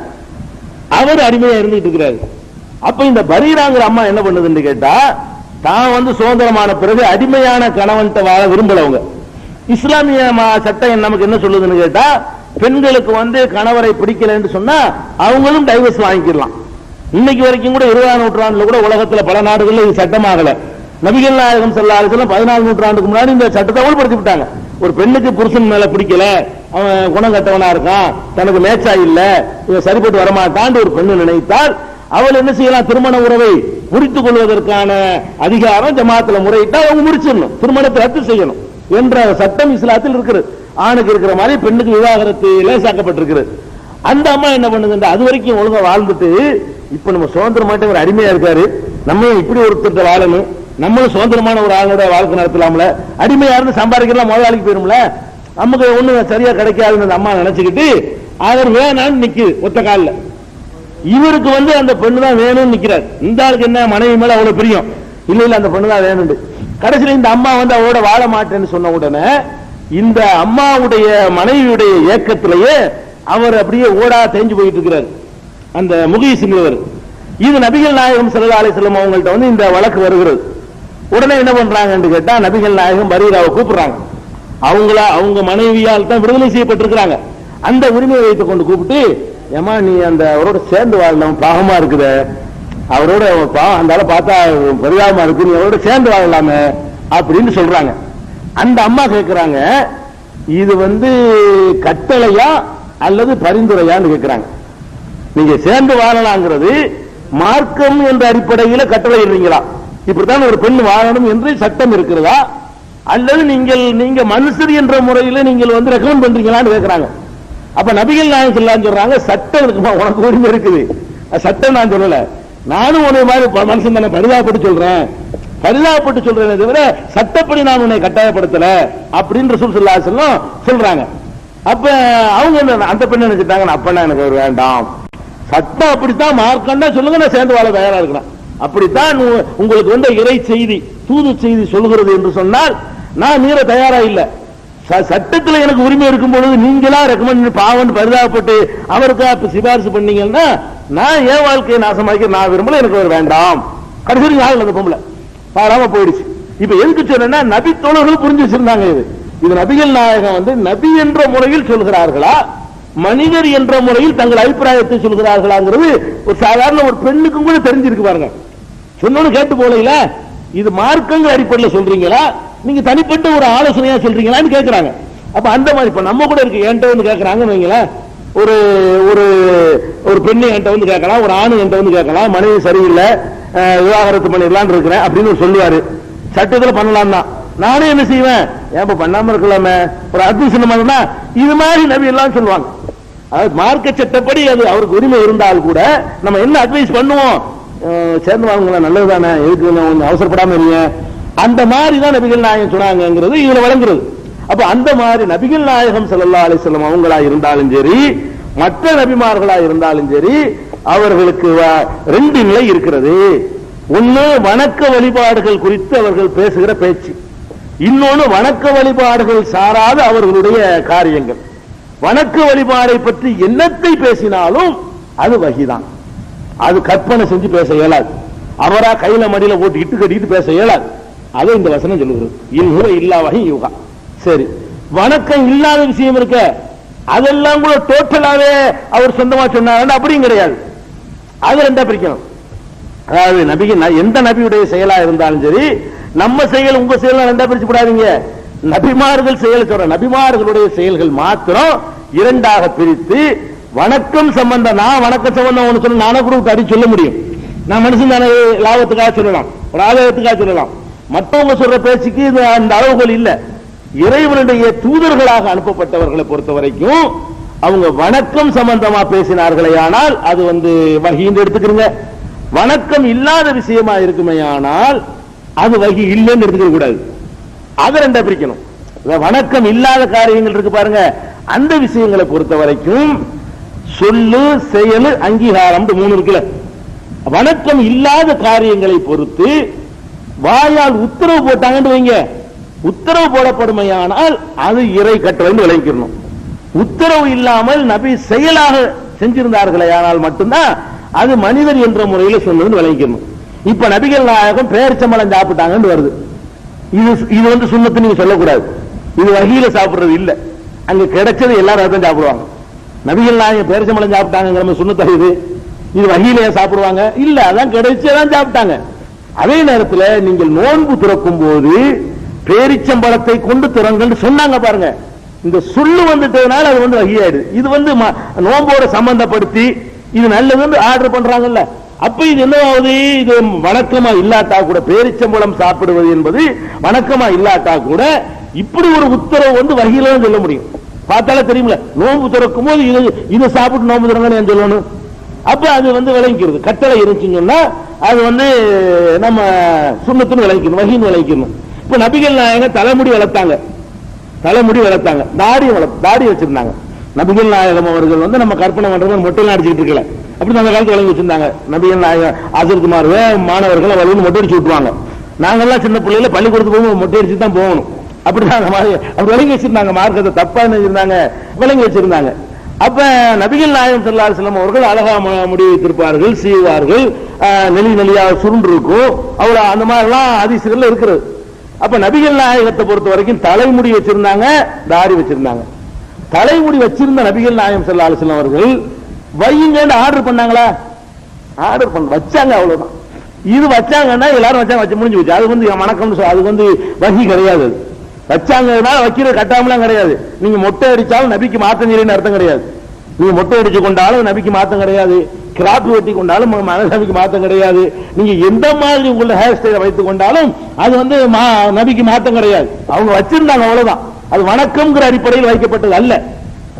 அவர் அடிமையா இருந்துட்டு இருக்கிறாரு. அப்ப இந்த பரீராங்கிற அம்மா என்ன பண்ணுதுன்னு கேட்டா, தான் சுதந்திரமான பிறகு அடிமையான கணவன்கிட்ட வாழ விரும்பலவங்க. இஸ்லாமிய சட்டம் நமக்கு என்ன சொல்லுதுன்னு கேட்டா, பெண்களுக்கு கணவரை பிடிக்கலன்னு சொன்னா அவங்களும் டைவர்ஸ் வாங்கிக்கலாம். இன்னைக்கு வரைக்கும் கூட 20ஆம் நூற்றாண்டுல கூட உலகத்துல பல நாடுகள்ல இது சட்டமாகல. நபிகள் நாயகம் ஸல்லல்லாஹு அலைஹி வஸல்லம் 14 நூற்றாண்டுக்கு முன்னாடி இந்த சட்டத்தை அமல்படுத்தி விட்டாங்க. ஒரு பெண்ணுக்கு புருஷன் மேல பிடிக்கல, அவன் குணம் கட்டவனா இருக்கான், தனக்கு மேட்சா இல்ல, இவன் சரிப்பட்டு வரமாட்டான் ஒரு பெண்ணு நினைத்தால் அவள் என்ன செய்யலாம்? திருமண உறவை முறித்துக் கொள்வதற்கான அதிகாரம் ஜமாத்துல முறையிட்டா அவங்க முடிச்சிடணும், திருமணத்தை ரத்து செய்யணும் என்ற சட்டம் இஸ்லாத்தில் இருக்கிறது. ஆணுக்கு இருக்கிற மாதிரி பெண்ணுக்கு விவாகரத்து லேசாக்கப்பட்டிருக்கிறது. அந்த அம்மா என்ன பண்ணுது, அது வரைக்கும் ஒழுங்கா வாழ்ந்துட்டு இப்ப நம்ம சுதந்திரமாட்ட ஒரு அடிமையா இருக்காரு, நம்ம இப்படி ஒருத்தர் வாழணும், நம்மளும் சுதந்திரமான ஒரு ஆளோட வாழ்க்கை நடத்தலாம்ல, அடிமையா இருந்து சம்பாதிக்கலாம் முதலாளிக்கு போயிரும்ல, நமக்கு ஒண்ணு சரியா கிடைக்காதுன்னு அம்மா நினைச்சுக்கிட்டு அவர் வேணான்னு நிக்குது ஒத்த காலில். இவருக்கு அந்த பெண்ணு தான் வேணும்னு நிக்கிறார். இந்த ஆளுக்கு என்ன மனைவி மேல அவ்வளவு பிரியம், இல்ல இல்ல அந்த பெண்ணு தான் வேணும். கடைசியில் இந்த அம்மா அவரோட வாழ மாட்டேன்னு சொன்ன உடனே இந்த அம்மாவுடைய மனைவியுடைய ஏக்கத்திலேயே அவர் அப்படியே ஓடா தேஞ்சு போயிட்டு இருக்கிறார் அந்த முகீஸ்ங்கிறவர். இது நபிகள் நாயகம் ஸல்லல்லாஹு அலைஹி வஸல்லம் அவங்கள்ட்ட இந்த வழக்கு வருகிறது. உடனே என்ன பண்றாங்கன்னு கேட்டா, நபிகள் நாயகம் பரீராவை கூப்பிடுறாங்க. அவங்க மனைவியால் தான் விடுதலை செய்யப்பட்டிருக்கிறாங்க. அந்த உரிமையை வைத்துக் கொண்டு கூப்பிட்டு, ஏமா நீ அவரோட சேர்ந்து வாழலாம், பாவமா இருக்குது, அவரோட அந்த ஆளை பார்த்தா பரிதாபமா இருக்கு, நீ அவரோட சேர்ந்து வாழலாமே அப்படின்னு சொல்றாங்க. அந்த அம்மா கேட்கிறாங்க, இது கட்டளையா அல்லது பரிந்துரையான்னு கேட்கிறாங்க. நீங்க சேர்ந்து வாழலாங்கிறது மார்க்கம் என்ற அடிப்படையில் கட்டளை இருந்தீங்களா, இப்படித்தான் ஒரு பெண் வாழணும் என்று சட்டம் இருக்கிறதா, அல்லது நீங்க மனுஷர் என்ற முறையில் நீங்கள் ரெக்கமெண்ட் பண்றீங்களான்னு கேட்கிறாங்க. அப்ப நபிகள் நாயகம் ஸல்லல்லாஹு அலைஹி வஸல்லம் சொல்றாங்க, சட்டம் இருக்குமா, உனக்கு உரிமை இருக்குது, சட்டம் நான் சொல்லல, நானும் உன்னை மாதிரி மனுஷன் தானே, பரிதாபப்பட்டு சொல்றேன் தவிர சட்டப்படி நான் உன்னை கட்டாயப்படுத்தல அப்படின்னு ரசூல் ஸல்லல்லாஹு அலைஹி வஸல்லம் சொல்றாங்க. அப்ப அவங்க அந்த பெண்ணை நினைச்சிட்டாங்க, அப்பனா எனக்கு அவர் வேண்டாம், சட்டம் அப்படித்தான் மார்க்கண்டா சொல்லுங்க, நான் சேர்ந்து வாழ தயாரா இருக்கிறேன், அப்படித்தான் உங்களுக்கு இறை செய்தி தூது செய்தி சொல்கிறது என்று சொன்னால் நான் மீற தயாரா இல்லை. சட்டத்தில் எனக்கு உரிமை இருக்கும் பொழுது நீங்களா ரெக்கமெண்ட் பாவம் பரிதாபப்பட்டு அவருக்கு சிபாரிசு பண்ணீங்கன்னா நான் என் வாழ்க்கையை நாசமாக்கி நான் விரும்பல, எனக்கு அவர் வேண்டாம். கடைசி நாள் அந்த பொம்பளை பாராம போயிடுச்சு. இப்ப எதுக்கு சொன்னா, நபி தோழர்கள் புரிஞ்சு வச்சிருந்தாங்க. இது நபிகள் நாயகம் நபி என்ற முறையில் சொல்கிறார்களா, மனிதர் என்ற முறையில் தங்கள் அபிப்பிராயத்தை சொல்கிறார்களாங்கிறது ஒரு சாதாரண ஒரு பெண்ணுக்கும் கூட தெரிஞ்சிருக்கு பாருங்க. சொன்னோன்னு கேட்டு போல, இது மார்க்கங்கள் அடிப்படையில் சொல்றீங்களா, நீங்க தனிப்பட்ட ஒரு ஆலோசனையா சொல்றீங்களான்னு கேட்கிறாங்க. அப்ப அந்த மாதிரி இப்ப நம்ம கூட இருக்கு, என்கிட்ட கேட்கறாங்கன்னு வைங்களேன், ஒரு ஒரு ஒரு பெண்ணு என்கிட்ட கேட்கலாம், ஒரு ஆணு என்கிட்ட கேட்கலாம், மனைவி சரியில்லை விவாகரத்து பண்ணிடலான்னு இருக்கிறேன் அப்படின்னு சொல்லுவாரு. சட்டத்தில் பண்ணலாம் தான், நானே என்ன செய்வேன், ஏன் பண்ணாம இருக்கலாமே, ஒரு அத்விசனமா இது மாதிரி நபி எல்லாம் சொல்லுவாங்க. அதாவது மார்க்க சட்டப்படி அது அவருக்கு உரிமை இருந்தால் கூட நம்ம என்ன அட்வைஸ் பண்ணுவோம், சேர்ந்து வாங்க நல்லதுதானே, எதுக்கு அவசரப்படாம இருங்க, அந்த மாதிரி தான் நபிகள் நாயகம் சொன்னாங்கிறது இதுல வழங்குறது. அப்ப அந்த மாதிரி நபிகள் நாயகம் ஸல்லல்லாஹு அலைஹி வஸல்லம் அவங்களா இருந்தாலும் சரி, மற்ற நபிமார்களா இருந்தாலும் சரி, அவர்களுக்கு ரெண்டு நிலை இருக்கிறது. ஒன்னு வணக்க வழிபாடுகள் குறித்து அவர்கள் பேசுகிற பேச்சு, இன்னொன்னு வணக்க வழிபாடுகள் சாராத அவர்களுடைய காரியங்கள். வணக்க வழிபாடை பற்றி என்னத்தை பேசினாலும் அது வஹிதான், அது கற்பனை செஞ்சு பேச இயலாது, அவரா கையில மடியில போட்டு இட்டு கட்டிட்டு பேச இயலாது. அதை இந்த வசனம் சொல்லுகிறது, இல்ஹுவ இல்லா வஹி யுகா. சரி, வணக்கம் இல்லாத விஷயம் இருக்க, அதெல்லாம் கூட டோட்டலாவே அவர் சொந்தமா சொன்னார் அப்படியும் கிடையாது. அது ரெண்டா பிரிக்கணும். அதாவது நபிகள் எந்த நபியுடைய செயலா இருந்தாலும் சரி, நம்ம செயல் உங்க செயல் ரெண்டா பிரிச்சு விடாதீங்க. நபிமார்கள் செயல் சொல்ற, நபிமார்களுடைய செயல்கள் மாத்திரம் இரண்டாக பிரித்து, வணக்கம் சம்பந்தம், நான் வணக்கம் சம்பந்தம் ஒன்று சொல்ல நானே கூட அடி சொல்ல முடியும், நான் மனுஷன் தானே லாபத்துக்காக சொல்லலாம், ஒரு ஆதாயத்துக்காக சொல்லலாம். மற்றவங்க சொல்ற பேச்சுக்கு அந்த அளவுகள் இல்ல. இறைவனுடைய தூதர்களாக அனுப்பப்பட்டவர்களை பொறுத்த வரைக்கும் அவங்க வணக்கம் சம்பந்தமா பேசினார்களே ஆனால் அது வஹீன்னு எடுத்துக்கிறீங்க. வணக்கம் இல்லாத விஷயமா இருக்குமே ஆனால் அது வஹி இல்லைன்னு எடுத்துக்க கூடாது. அதை ரெண்டா பிரிக்கணும். வணக்கம் இல்லாத காரியங்கள் இருக்கு பாருங்க, அந்த விஷயங்களை பொறுத்த வரைக்கும் சொல்லு செயல் அங்கீகாரம் 3 இருக்குல்ல. வணக்கம் இல்லாத காரியங்களை பொறுத்து வாயால் உத்தரவு போட்டாங்கன்னு வைங்க, உத்தரவு போடப்படுமையானால் அது இறை கட்டளை விளங்கிக்கணும். உத்தரவு இல்லாமல் நபி செயலாக செஞ்சிருந்தார்களே ஆனால் மட்டும்தான் அது மனிதர் என்ற முறையில் சொன்னதுன்னு விளங்கிக்கணும். இப்ப நபிகள் நாயகம் பேரிச்சம்பழம் சாப்பிட்டாங்கன்னு வருது, இது சுன்னத்து நீங்க சொல்லக்கூடாது. இது வஹீல சாப்பிடுறது இல்ல, அங்க கிடைச்சது எல்லாரும் தான் சாப்பிடுவாங்க. நபிகள் நாயகம் பேரிச்சம்பழம் சாப்பிட்டாங்கிற சுன்னத்து இது வஹீல சாப்பிடுவாங்க இல்ல, அதான் கிடைச்சதான் சாப்பிட்டாங்க. அதே நேரத்தில் நீங்கள் நோன்பு துறக்கும் போது பேரிச்சம்பழத்தை கொண்டு துறங்கள் சொன்னாங்க பாருங்க, இந்த சொல்லு வந்துட்டதுனால அது வஹீயாயிடுது. இது நோம்போட சம்பந்தப்படுத்தி இது நல்லதுன்னு ஆர்டர் பண்றாங்கல்ல, அப்ப இது என்ன ஆகுது? இது வணக்கமா இல்லாட்டா கூட, பேரிச்சம்பழம் சாப்பிடுவது என்பது வணக்கமா இல்லாட்டா கூட இப்படி ஒரு உத்தரவு வஹீல தான் சொல்ல முடியும். பார்த்தாலே தெரியுமில்ல, நோன்பு திறக்கும் போது இதை சாப்பிட்டு நோன்பு திறங்கன்னு சொல்லணும். அப்ப அது விளங்கிக்கிறது. கட்டளை இருந்துச்சுன்னு சொன்னா அது நம்ம சுன்னத்துன்னு விளங்கிக்கணும், வஹீன்னு விளங்கிக்கணும். இப்ப நபிகள் நாயகம் தலைமுடி வளர்த்தாங்க, தாடி வச்சிருந்தாங்க. நபிகள் நாயகம் அவர்கள் நம்ம கற்பனை பண்றது மொட்டைலாம் அடிச்சுட்டு இருக்கல, அப்படி அந்த காலத்து வழங்கி வச்சிருந்தாங்க. நபிகள் நாயகம் ஆசிரியர் மாணவர்கள் வலுன்னு மொட்டை அடிச்சு விட்டுருவாங்க. நாங்கெல்லாம் சின்ன பிள்ளைல பள்ளிக்கூடத்துக்கு போகும்போது மொட்டை அடிச்சு தான் போகணும். அப்படிதான் அப்படி விளங்கி வச்சிருந்தாங்க. மார்க்கத்தை தப்பா இருந்தாங்க, விளங்கி வச்சிருந்தாங்க. அப்ப நபிகள் நாயகம் ஸல்லல்லாஹு அலைஹி வஸல்லம் அவர்கள் அழகா முடி வைத்திருப்பார்கள், சீவார்கள், நெளியா சுருண்டு இருக்கும், அவ்வளவு அந்த மாதிரி எல்லாம் ஹதீஸ்கள்ல இருக்கிறது. அப்ப நபிகள் நாயகத்தை பொறுத்த வரைக்கும் தலைமுடி வச்சிருந்தாங்க, தாடி வச்சிருந்தாங்க. தலைமுடி வச்சிருந்த நபிகள் நாயகம் ஸல்லல்லாஹு அலைஹி வஸல்லம் அவர்கள் வையுங்கன்னு ஆர்டர் பண்ணாங்களா? ஆர்டர் பண்ண வச்சாங்க, அவ்வளவுதான். இது வச்சாங்கன்னா எல்லாரும் வச்சாங்க, வச்சு முடிஞ்சு வச்சு. அது வணக்கம், அது வஹி கிடையாது. வச்சாங்கன்னா வைக்கிற கட்டாமலாம் கிடையாது. நீங்க மொட்டை அடிச்சாலும் நபிக்கு மாத்தம் இல்லைன்னு அர்த்தம் கிடையாது. நீங்க மொட்டை அடிச்சு கொண்டாலும் நபிக்கு மாத்தம் கிடையாது, கிராப் வெட்டி கொண்டாலும் நபிக்கு மாத்தம் கிடையாது. நீங்க எந்த மாதிரி உங்களோட ஹேர் ஸ்டைலை வைத்துக் கொண்டாலும் அது நபிக்கு மாத்தம் கிடையாது. அவங்க வச்சிருந்தாங்க, அவ்வளவுதான். அது வணக்கம்ங்கிற அடிப்படையில் வைக்கப்பட்டது அல்ல.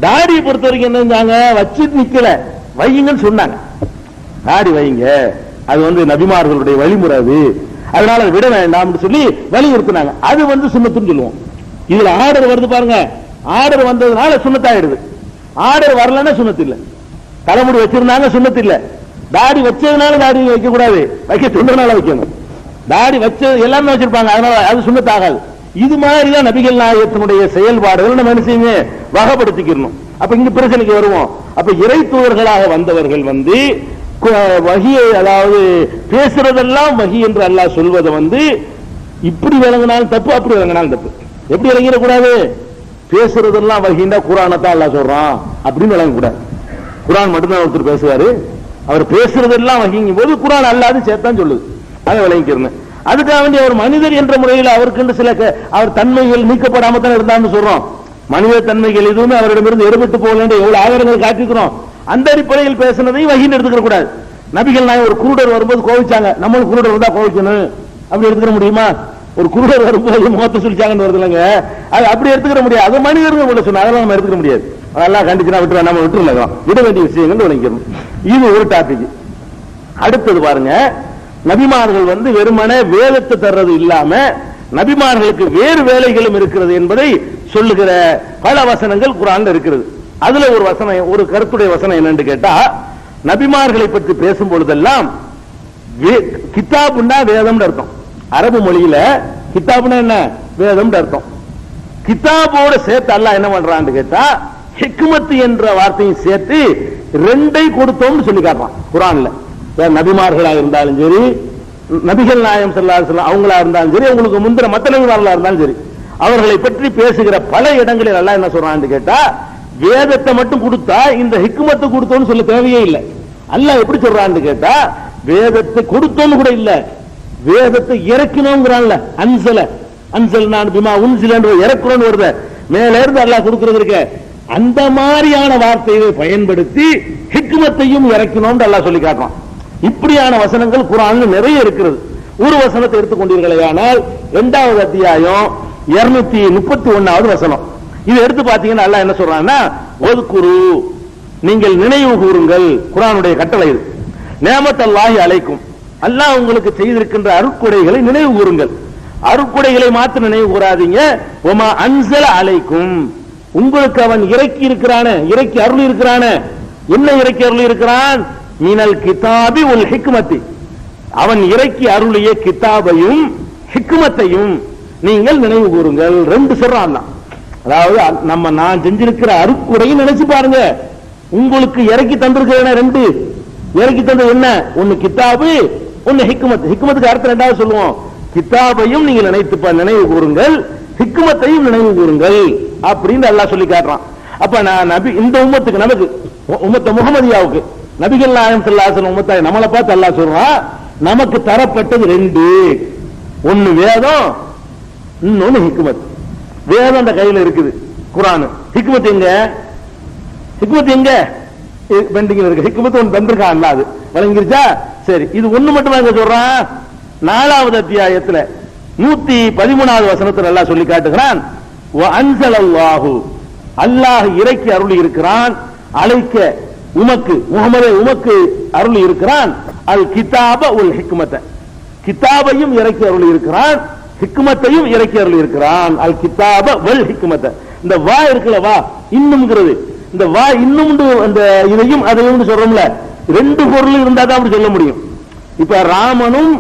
தாடியை பொறுத்த வரைக்கும் என்ன செஞ்சாங்க? வச்சு நிக்கல, வையுங்கன்னு சொன்னாங்க. தாடி வைங்க, அது நபிமார்களுடைய வழிமுறை, அது அதனால விட வேண்டாம் சொல்லி வலியுறுத்தினாங்க. அது சுன்னத்துன்னு சொல்லுவோம். இதுல ஆர்டர் வருது பாருங்க, ஆர்டர் வந்ததுனால சுன்னத்தாயிடுது. ஆர்டர் வரலன்னா சுன்னத்து இல்ல. தலைமுடி வச்சிருந்தாங்க, சுன்னத்து இல்ல. தாடி வச்சதுனால தாடி வைக்க கூடாது, வைக்க சொன்னதுனால வைக்கணும். தாடி வச்சது எல்லாமே வச்சிருப்பாங்க, அதனால அது சுன்னத்தாகாது. இது மாதிரிதான் நபிகள் நாயகத்தினுடைய செயல்பாடுகள் நம்ம என்ன செய்யுங்க, வகைப்படுத்திக்கணும். அப்ப இங்க பிரச்சனைக்கு வருவோம். அப்ப இறை தூதர்களாக வந்தவர்கள் வஹியை, அதாவது பேசுறதெல்லாம் வஹி என்று அல்லாஹ் சொல்வதை இப்படி விளங்கினாலும் தப்பு, அப்படி விளங்கினாலும் தப்பு. எப்படி விளங்கிடக்கூடாது? பேசுறதெல்லாம் வஹின்னா குர்ஆனை தான் அல்லாஹ் சொல்றான் அப்படின்னு விளங்கக்கூடாது. குர்ஆன் மட்டும்தான் ஒருத்தர் பேசுவாரு, அவர் பேசுறதெல்லாம் வஹிங்கும் போது குர்ஆன் அல்லாது சேர்த்தான் சொல்லுது, அதை விளங்கிக்கிறேன். அதுக்காக வேண்டிய ஒரு மனிதர் என்ற முறையில் அவருக்கு சில அவர் தன்மைகள் நீக்கப்படாம தான் இருந்தான்னு சொல்றோம். மனித தன்மைகள் எதுவுமே அவரிடமிருந்து எடுபட்டு போகல எவ்வளவு ஆதாரங்கள் காட்டிக்கிறோம். அந்த அடிப்படையில் பேசினதையும் வஹீன்னு எடுத்துக்க கூடாது. நபிகள் நாயகம் ஒரு குருடர் வரும்போது கோவிச்சாங்க, நம்மளும் குருடர் வந்தா கோவிக்கணும் அப்படி எடுத்துக்க முடியுமா? ஒரு குருடர் வரும்போது முகத்தை சுழிச்சாங்கன்னு வருது இல்லைங்க, அது அப்படி எடுத்துக்க முடியாது. அது மனிதர்கள் உள்ள சொன்ன, அதெல்லாம் நம்ம எடுத்துக்க முடியாது. அதெல்லாம் கண்டிச்சுனா விட்டு நம்ம விட்டுருலாம், விட வேண்டிய விஷயங்கள் விளங்கிக்கணும். இது ஒரு டாபிக். அடுத்தது பாருங்க, நபிமார்கள் வெறுமனே வேதத்தை தர்றது இல்லாம நபிமார்களுக்கு வேறு வேலைகளும் இருக்கிறது என்பதை சொல்லுகிற பல வசனங்கள் குர்ஆன்ல இருக்கிறது. அதுல ஒரு வசனம், ஒரு கருத்துடைய வசனம் என்னன்னு கேட்டா, நபிமார்களை பற்றி பேசும் பொழுதெல்லாம் கிதாபுன்னா வேதம்னு அர்த்தம். அரபு மொழியில கிதாபுன்னா என்ன? வேதம்னு அர்த்தம். கிதாபோட சேர்த்து அல்லாஹ் என்ன பண்றான்னு கேட்டா, ஹிக்மத் என்ற வார்த்தையும் சேர்த்து ரெண்டை கொடுத்தோம்னு சொல்லி காட்டுறான் குர்ஆன்ல. நபிமார்களாக இருந்தாலும் சரி, நபிகள் நாயகம் ஸல்லல்லாஹு அலைஹி வஸல்லம் அவங்களா இருந்தாலும் சரி, உங்களுக்கு முந்திர மத்த நபிமார்களா இருந்தாலும் சரி, அவர்களை பற்றி பேசுகிற பல இடங்களில் அல்லாஹ் என்ன சொல்றான்னு கேட்டா, வேதத்தை மட்டும் கொடுத்தா இந்த ஹிக்மத்தை கொடுத்தோன்னு சொல்ல தேவையே இல்லை. அல்லாஹ் எப்படி சொல்றான்னு கேட்டா, வேதத்தை கொடுத்தோன்னு கூட இல்ல, வேதத்தை இறக்கினோங்கிறான்ல, அன்சல் நான் பிமா உன்சில இறக்குறோன்னு வருது, மேல இருந்து அல்லாஹ் கொடுக்கிறது இருக்க, அந்த மாதிரியான வார்த்தையை பயன்படுத்தி ஹிக்மத்தையும் இறக்கினோம் அல்லாஹ் சொல்லி காட்டுறான். இப்படியான வசனங்கள் குர்ஆன்ல நிறைய இருக்கிறது. ஒரு வசனத்தை எடுத்துக்கொண்டீர்களேயானால் 2வது அத்தியாயம் 231வது வசனம், இது எடுத்து பாத்தீங்கன்னா அல்லாஹ் என்ன சொல்றான்னா, ஒதுக்குரு, நீங்கள் நினைவு கூறுங்கள். குர்ஆனுடைய கட்டளை இது. நிஅமத்தல்லாஹி அலைக்கும், அல்லாஹ் உங்களுக்கு செய்திருக்கின்ற அருட்கொடைகளை நினைவு கூறுங்கள். அருட்கொடைகளை மாத்திரம் நினைவு கூறாதீங்க. ஒமா அன்ஸல அலைக்கும், உங்களுக்கு அவன் இறக்கி இருக்கிறானே, இறக்கி அருள் இருக்கிறானே. என்ன இறக்கி அருள் இருக்கிறான்? மினல் கிதாபி வல் ஹிக்மத்தி, அவன் இறக்கி அருளிய கிதாபையும் ஹிக்மத்தையும் நீங்கள் நினைவு கூறுங்கள். ரெண்டு சொல்றான். அதாவது நான் செஞ்சிருக்கிற அருட்கொடையை நினைச்சு பாருங்க. உங்களுக்கு இறக்கி தந்திருக்கிறேன் ரெண்டு. இறக்கி தந்தது என்ன? ஒன்னு கிதாபு, ஒன்னு ஹிக்மத். ஹிக்மத்துக்கு அர்த்தம் ரெண்டாவது சொல்லுவோம். கிதாபையும் நீங்கள் நினைவு கூறுங்கள், ஹிக்மத்தையும் நினைவு கூறுங்கள் அப்படின்னு அல்லாஹ் சொல்லி காட்டுறான். அப்ப நான் நபி இந்த உம்மத்துக்கு, நமக்கு உம்மத்த முகமதியாவுக்கு, நபிகள் நாயகம் ஸல்லல்லாஹு அலைஹி வஸல்லம் உம்மத்தை நம்மளை பார்த்து அல்லாஹ் சொல்றான், நமக்கு தரப்பட்டது ரெண்டு. ஒன்னு வேதம், இன்னொன்னு ஹிக்மத். வேதம் அந்த கையில இருக்குது, குர்ஆன். ஹிக்மத் எங்க? ஹிக்மத் எங்க? பெண்டிங்ல இருக்கு. ஹிக்மத் ஒன்னு தந்திருக்கான் அல்லாஹ், அது வழங்கிருச்சா? சரி, இது ஒண்ணு மட்டும் தான் சொல்றான். 4வது அத்தியாயத்துல 113வது வசனத்துல அல்லாஹ் சொல்லி காட்டுகிறான், வ அன்ஸலல்லாஹு, அல்லாஹ் இறக்கி அருளி இருக்கிறான், அலைக்க உமக்கு, முஹம்மதே உமக்கு அருளி இருக்கிறான், அல் கிதாப வல் ஹிக்மத, கிதாபையும் இறக்கி அருளி இருக்கிறான், ஹிக்மத்தையும் இறக்கி அருளி இருக்கிறான். அல் கிதாப வல் ஹிக்மத, இந்த வா இருக்குல்ல, வா இன்னும்ங்கிறது, இந்த வா இன்னும் அந்த இதையும் அதையும் சொல்றோம்ல, ரெண்டு பொருள் இருந்தா தான் அப்படி சொல்ல முடியும். இப்ப ராமனும்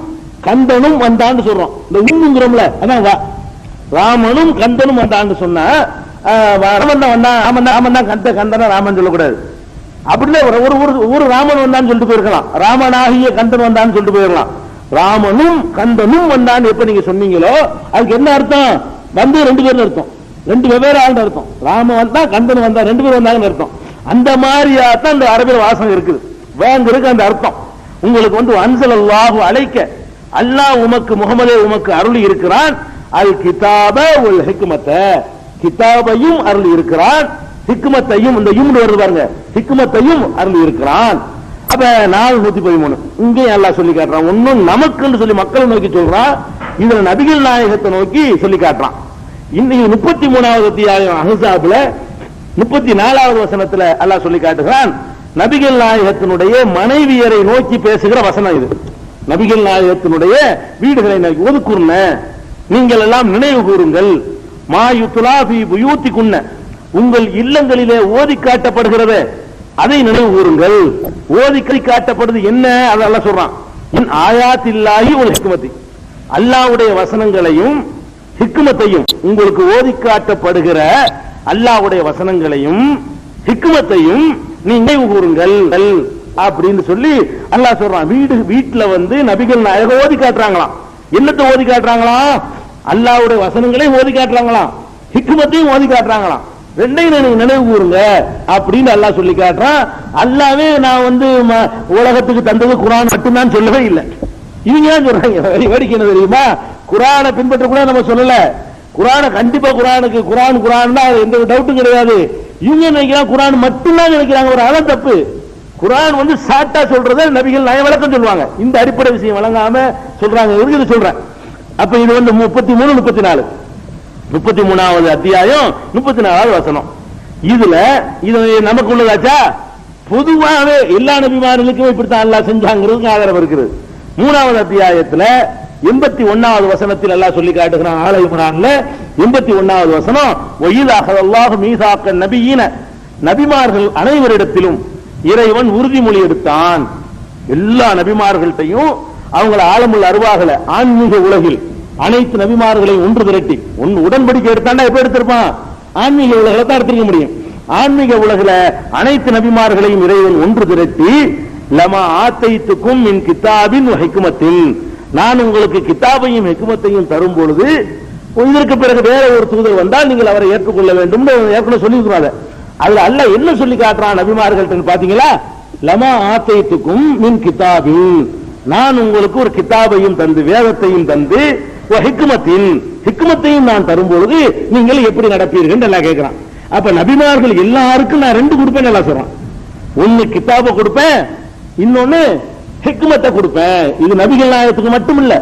கந்தனும் வந்தான்னு சொல்றோம், இந்த இன்னுங்கிறோம்ல, அதான் வா. ராமனும் கந்தனும் வந்தான்னு சொன்னா ராமன் தான் வந்தான், ராமன் தான் கந்தனா ராமன் சொல்லக்கூடாது. அப்படின்னா ஒரு ராமன் வந்தான்னு சொல்லிட்டு போயிருக்கலாம், ராமனாகிய கந்தன் வந்தான்னு சொல்லிட்டு போயிருக்கலாம். ராமனும் கந்தனும் வந்தான்னு எப்ப நீங்க சொன்னீங்களோ அதுக்கு என்ன அர்த்தம்? வந்து ரெண்டு பேரும் அர்த்தம், ரெண்டு வெவ்வேறு ஆள் அர்த்தம். ராமன் வந்தா கந்தன் வந்தா ரெண்டு பேரும் வந்தாங்கன்னு அர்த்தம். அந்த மாதிரியா தான் இந்த அரபியல் வாசகம் இருக்குது, வேங்கிருக்கு அந்த அர்த்தம். உங்களுக்கு வந்து அன்ஸலல்லாஹு அலைக்க, அல்லாஹ் உமக்கு, முஹம்மதே உமக்கு அருளி இருக்கிறான், அல் கிதாப வல் ஹிக்மத, கிதாபையும் அருளி இருக்கிறான், ஹிக்மத்தையும், இந்த யும் வருது பாருங்க, ஹிக்மத்தையும் அருளி இருக்கிறான். அப்ப 413 இங்கேயும் அல்லாஹ் சொல்லி காட்டுறான். ஒன்னும் நமக்குன்னு சொல்லி மக்களை நோக்கி சொல்றான், இதுல நபிகள் நாயகத்தை நோக்கி சொல்லி காட்டுறான். இன்னைக்கு 33வது அத்தியாயம் அஹ்ஸாப்ல 34வது வசனத்துல அல்லாஹ் சொல்லி காட்டுகிறான், நபிகள் நாயகத்தினுடைய மனைவியரை நோக்கி பேசுகிற வசனம் இது. நபிகள் நாயகத்தினுடைய வீடுகளை நோக்கி, ஒதுக்குர்ன, நீங்கள் எல்லாம் நினைவு கூறுங்கள், மாயுத்துலா ஃபீ புயூத்திகுன்ன, உங்கள் இல்லங்களிலே ஓதி காட்டப்படுகிறது அதை நினைவு கூறுங்கள். ஓதி காட்டப்படுது என்ன? அதை அல்லாஹ் சொல்றான், இன் ஆயாத்தில்லாஹி வல் ஹிக்மதி, அல்லாஹ்வுடைய வசனங்களையும் ஹிக்மத்தையும், உங்களுக்கு ஓதி காட்டப்படுகிற அல்லாஹ்வுடைய வசனங்களையும் ஹிக்மத்தையும் நினைவு கூறுங்கள் அப்படின்னு சொல்லி அல்லாஹ் சொல்றான். வீட்டுல வந்து நபிகள் நாயகம் ஓதி காட்டுறாங்களாம். என்னத்தை ஓதி காட்டுறாங்களாம்? அல்லாஹ்வுடைய வசனங்களையும் ஓதி காட்டுறாங்களாம், ஹிக்மத்தையும் ஓதி காட்டுறாங்களாம். ரெண்டையும் நினைவு கூறுங்க அப்படின்னு அல்லாஹ் சொல்லி காட்டுறான். அல்லாவே நான் வந்து உலகத்துக்கு தந்தது குர்ஆன் மட்டும்தான் சொல்லவே இல்லை. இவங்க ஏன் சொல்றாங்க? வேடிக்கை என்ன தெரியுமா? குர்ஆனை பின்பற்ற கூட நம்ம சொல்லல, குர்ஆனை கண்டிப்பா குர்ஆனுக்கு குர்ஆன் தான், எந்த டவுட்டும் கிடையாது. இவங்க நினைக்கிறாங்க குர்ஆன் மட்டும்தான் நினைக்கிறாங்க. ஒரு அதான் தப்பு. குர்ஆன் வந்து சாட்டா சொல்றத நபிகள் நாயகம் விளக்கம் சொல்லுவாங்க, இந்த அடிப்படை விஷயம் வழங்காம சொல்றாங்க. இது சொல்றேன். அப்ப இது வந்து 33 34 33வது அத்தியாயம் 34வது வசனம். இதுல இது நமக்கு உள்ளதாச்சா? பொதுவாகவே எல்லா நபிமார்களுக்கும் இப்படித்தான் அல்லாஹ் செஞ்சாங்கிறதுக்கு ஆதாரம் இருக்குது. 3வது அத்தியாயத்துல 81வது வசனத்தில் அல்லாஹ் சொல்லி காட்டுகிறான். ஆல இம்ரான்ல 81வது வசனம், வஇதா அல்லாஹு மீசாக்க நபியின, நபிமார்கள் அனைவரிடத்திலும் இறைவன் உறுதிமொழி எடுத்தான். எல்லா நபிமார்கள்ட்டையும் அவங்கள ஆலமுல் அர்வாஹ்ல, ஆன்மீக உலகில் அனைத்து நபிமார்களையும் ஒன்று திரட்டி உடன்படிக்கை எடுத்தாண்டா எப்ப எடுத்திருப்பான்? ஆன்மீக உலகில தான் எடுத்திருக்க முடியும். ஆன்மீக உலகில அனைத்து நபிமார்களையும் இறைவன் ஒன்று திரட்டி, லமா ஆத்தைத்துக்கும் மின் கிதாபின் வ ஹிக்மத்தின், நான் உங்களுக்கு கிதாபையும் ஹிக்மத்தையும் தரும் பொழுது இதற்கு பிறகு வேற ஒரு தூதர் வந்தால் நீங்கள் அவரை ஏற்றுக்கொள்ள வேண்டும் ஏற்கனவே சொல்லியிருக்கிறாங்க. அதுல அல்லாஹ் என்ன சொல்லி காட்டுறான் நபிமார்கள்ட்ட பாத்தீங்களா? லமா ஆத்தைத்துக்கும் மின் கிதாபின், நான் உங்களுக்கு ஒரு கிதாபையும் தந்து, வேதத்தையும் தந்து, ஹிக்மத்தையும் நான் தரும் பொழுது நீங்கள் எப்படி நடப்பீர்கள் எல்லாம் கேட்கிறான். அப்ப நபிமார்கள் எல்லாருக்கும் நான் ரெண்டு கொடுப்பேன் நல்லா சொல்றான். ஒன்னு கிதாபை கொடுப்பேன், இன்னொன்னு ஹிக்மத்தை கொடுப்பேன். இது நபிகள் நாயகத்துக்கு மட்டும் இல்ல,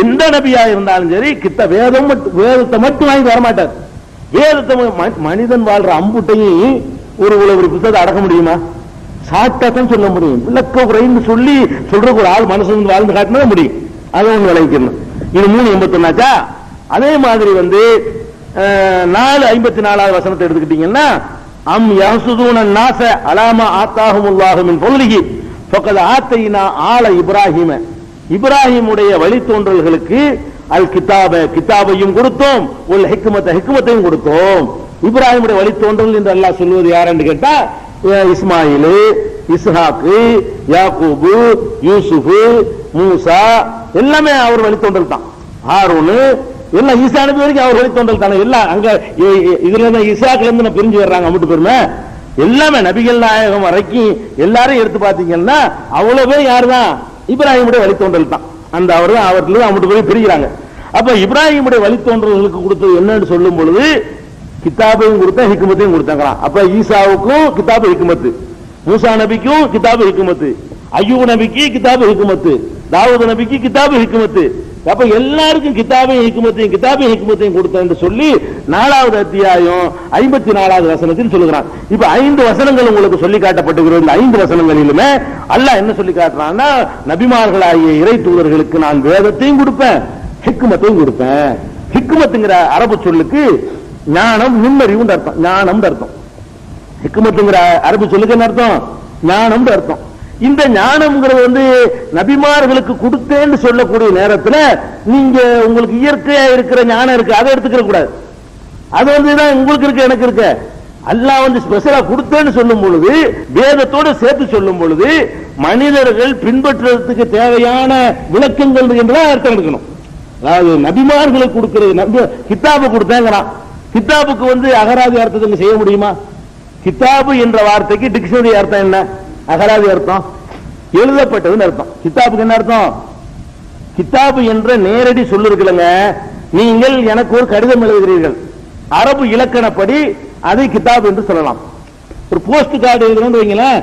எந்த நபியா இருந்தாலும் சரி வேதத்தை மட்டும் வாங்கி வரமாட்டார். வேதத்தை மனிதன் வாழ்ற அம்புட்டையும் ஒரு புத்தகத்தை அடக்க முடியுமா? சாட்டா தான் சொல்ல முடியும். விளக்க உரைன்னு சொல்லி சொல்ற ஒரு ஆள் மனசு வந்து வாழ்ந்து காட்டினா முடியும். அதை ஒன்று விளைவிக்கணும். இது 3:81 அதே மாதிரி வந்து 4:54 வசனத்தை எடுத்துக்கிட்டீங்கன்னா, அம் யஹ்சுதூன நாஸ அலாமா ஆத்தாஹுமுல்லாஹு மின் ஃபضலிஹி ஃபகத் ஆத்தைனா ஆல இப்ராஹீம, இப்ராஹிமுடைய வழித்தோன்றல்களுக்கு அல் கிதாபையும் கொடுத்தோம், ஒல் ஹிக்மத்தையும் கொடுத்தோம். இப்ராஹிமுடைய வழித்தோன்றல் என்று அல்லாஹ் சொல்வது யாருன்னு கேட்டா, இஸ்மாயில், இஸ்ஹாக்கு, யாக்கூபு, யூசுப், மூசா எல்லாமே அவர் வழித்தோன்றல் தான். ஹாரூன் எல்லாம் ஈசா நபி வரைக்கும் அவர் வழித்தோன்றல் தானே. எல்லாம் அங்க இதுல தான் இஸ்ஹாக்ல இருந்து பிரிஞ்சு வர்றாங்க. அம்மட்டு பெருமை எல்லாமே நபிகள் நாயகம் வரைக்கும் எல்லாரும் எடுத்து பாத்தீங்கன்னா அவ்வளவு பேர் யாருதான்? இப்ராஹிமுடைய வழித்தோன்றல் தான். அந்த அவர்கள் அம்மட்டு பேர் பிரிக்கிறாங்க. அப்ப இப்ராஹிமுடைய வழித்தோன்றல்களுக்கு கொடுத்தது என்னன்னு சொல்லும் பொழுது கிதாபையும் கொடுத்தா ஹிக்மத்தையும் கொடுத்தாங்களாம். அப்ப ஈசாவுக்கும் கிதாபு ஹிக்மத்து, மூசா நபிக்கும் கிதாபு ஹிக்மத்து, அய்யூப் நபிக்கு கிதாபு ஹிக்மத்து, தாவூத் நபிக்கு கிதாபு ஹிக்மத்து. அப்ப எல்லாருக்கும் கிதாபையும் ஹிக்மத்தையும் கொடுத்த என்று சொல்லி 4வது அத்தியாயம் 54வது வசனத்தில் சொல்லுகிறான். இப்ப 5 வசனங்கள் உங்களுக்கு சொல்லி காட்டப்பட்டுகிறது. இந்த 5 வசனங்களிலுமே அல்லாஹ் என்ன சொல்லி காட்டுறான்னா, நபிமார்களாகிய இறை தூதர்களுக்கு நான் வேதத்தையும் கொடுப்பேன், ஹிக்மத்தையும் கொடுப்பேன். ஹிக்மத்துங்கிற அரபு சொல்லுக்கு ஞானம், நுண்ணறிவு அர்த்தம். ஞானம் அர்த்தம். ஹிக்மத்துங்கிற அரபு சொல்லுக்கு என்ன அர்த்தம்? ஞானம் அர்த்தம். இந்த ஞானம்ங்கிறது வந்து நபிமார்களுக்கு கொடுத்தேன்னு சொல்லக்கூடிய நேரத்தில் நீங்க உங்களுக்கு இயற்கையா இருக்கிற ஞானம் இருக்கு, அதை எடுத்துக்க கூடாது. அது வந்துதான் உங்களுக்கு இருக்கு, எனக்கு இருக்கு. அல்லாஹ் வந்து ஸ்பெஷலா கொடுத்தேன்னு சொல்லும் பொழுது, வேதத்தோடு சேர்த்து சொல்லும் பொழுது மனிதர்கள் பின்பற்றுறதுக்கு தேவையான விளக்கங்கள் என்றால் அர்த்தம் எடுக்கணும். அதாவது நபிமார்களுக்கு கொடுக்கிறது, கிதாபு கொடுத்தேங்கிறான். கிதாபுக்கு வந்து அகராதி அர்த்தத்தை செய்ய முடியுமா? கிதாபு என்ற வார்த்தைக்கு டிக்ஷனரி அர்த்தம் என்ன? அகராதி அர்த்தம் எழுதப்பட்டதுன்னு அர்த்தம். கிதாபுக்கு என்ன அர்த்தம்? கிதாபு என்ற நேரடி சொல்லு இருக்குல்லங்க, நீங்கள் எனக்கு ஒரு கடிதம் எழுதுகிறீர்கள், அரபு இலக்கணப்படி அதை கிதாப் என்று சொல்லலாம். ஒரு போஸ்ட் கார்டு எழுதுறோம்னு வைங்களேன்,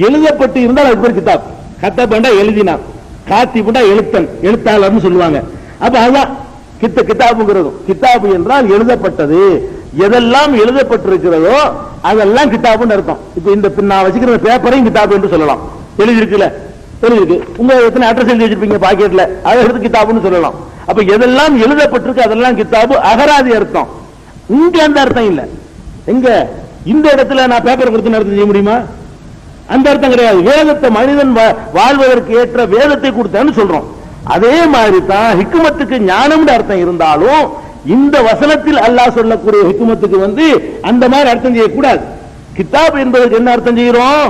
எழுதப்பட்டு இருந்தால் அது பேர் கிதாப். கத்தபண்டா எழுதினார், காத்திபண்டா எழுத்தன், எழுத்தாளர்னு சொல்லுவாங்க. அப்ப அதான் கிதாபுங்கிறது. கிதாபு என்றால் எழுதப்பட்டது. எதெல்லாம் எழுதப்பட்டிருக்கிறதோ அதெல்லாம் கிதாபுன்னு அர்த்தம். இப்ப இந்த நான் வச்சுக்கிற பேப்பரையும் கிதாபு என்று சொல்லலாம். எழுதிருக்குல்ல, எழுதிருக்கு. உங்க எத்தனை அட்ரஸ் எழுதி வச்சிருப்பீங்க பாக்கெட்ல, அதை எடுத்து கிதாபுன்னு சொல்லலாம். அப்ப எதெல்லாம் எழுதப்பட்டிருக்கு அதெல்லாம் கிதாபு, அகராதி அர்த்தம். இங்க அந்த அர்த்தம் இல்ல. எங்க இந்த இடத்துல நான் பேப்பர் கொடுத்து அர்த்தம் செய்ய முடியுமா? அந்த அர்த்தம் கிடையாது. வேதத்தை மனிதன் வாழ்வதற்கு ஏற்ற வேதத்தை கொடுத்தேன்னு சொல்றோம். அதே மாதிரி தான் ஹிக்மத்துக்கு ஞானம் அர்த்தம் இருந்தாலும் இந்த வசனத்தில் அல்லாஹ் சொல்லக்கூடிய ஹிக்மத்துக்கு வந்து அந்த மாதிரி அர்த்தம் செய்யக்கூடாது. கிதாப் என்பதற்கு என்ன அர்த்தம் செய்கிறோம்?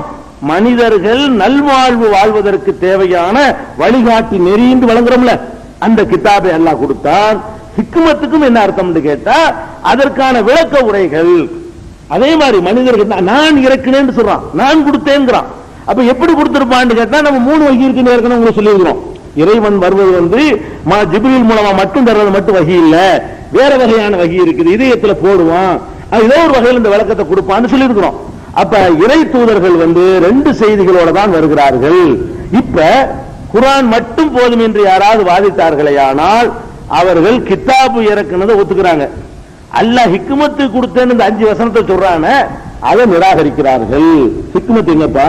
மனிதர்கள் நல்வாழ்வு வாழ்வதற்கு தேவையான வழிகாட்டி நெறிந்து வழங்குறோம்ல, அந்த கிதாபை அல்லாஹ் கொடுத்தான். ஹிக்மத்துக்கும் என்ன அர்த்தம் கேட்டா அதற்கான விளக்க உரைகள். அதே மாதிரி மனிதர்கள் நான் இறக்கினேன்னு சொல்றான், நான் கொடுத்தேங்கிறான். அப்ப எப்படி கொடுத்திருப்பான்னு கேட்டா நம்ம 3 வகை இருக்குன்னு ஏற்கனவே உங்களுக்கு சொல்லியிருக்கிறோம். இறைவன் வருவது வந்து ஜிப்ரீல் மூலமா மட்டும் தர்றது மட்டும் வகை இல்ல, வேற வகையான வகை இருக்குது. இதயத்துல போடுவான், ஏதோ ஒரு வகையில் இந்த விளக்கத்தை கொடுப்பான்னு சொல்லி இருக்கிறோம். அப்ப இறை தூதர்கள் வந்து 2 செய்திகளோட தான் வருகிறார்கள். இப்ப குர்ஆன் மட்டும் போதும் என்று யாராவது வாதிட்டார்களே ஆனால் அவர்கள் கிதாபு இறக்குனதை ஒத்துக்கிறாங்க. அல்லாஹ் ஹிக்மத்து கொடுத்தேன்னு இந்த 5 வசனத்தை சொல்றான அதை நிராகரிக்கிறார்கள். ஹிக்மத் எங்கப்பா?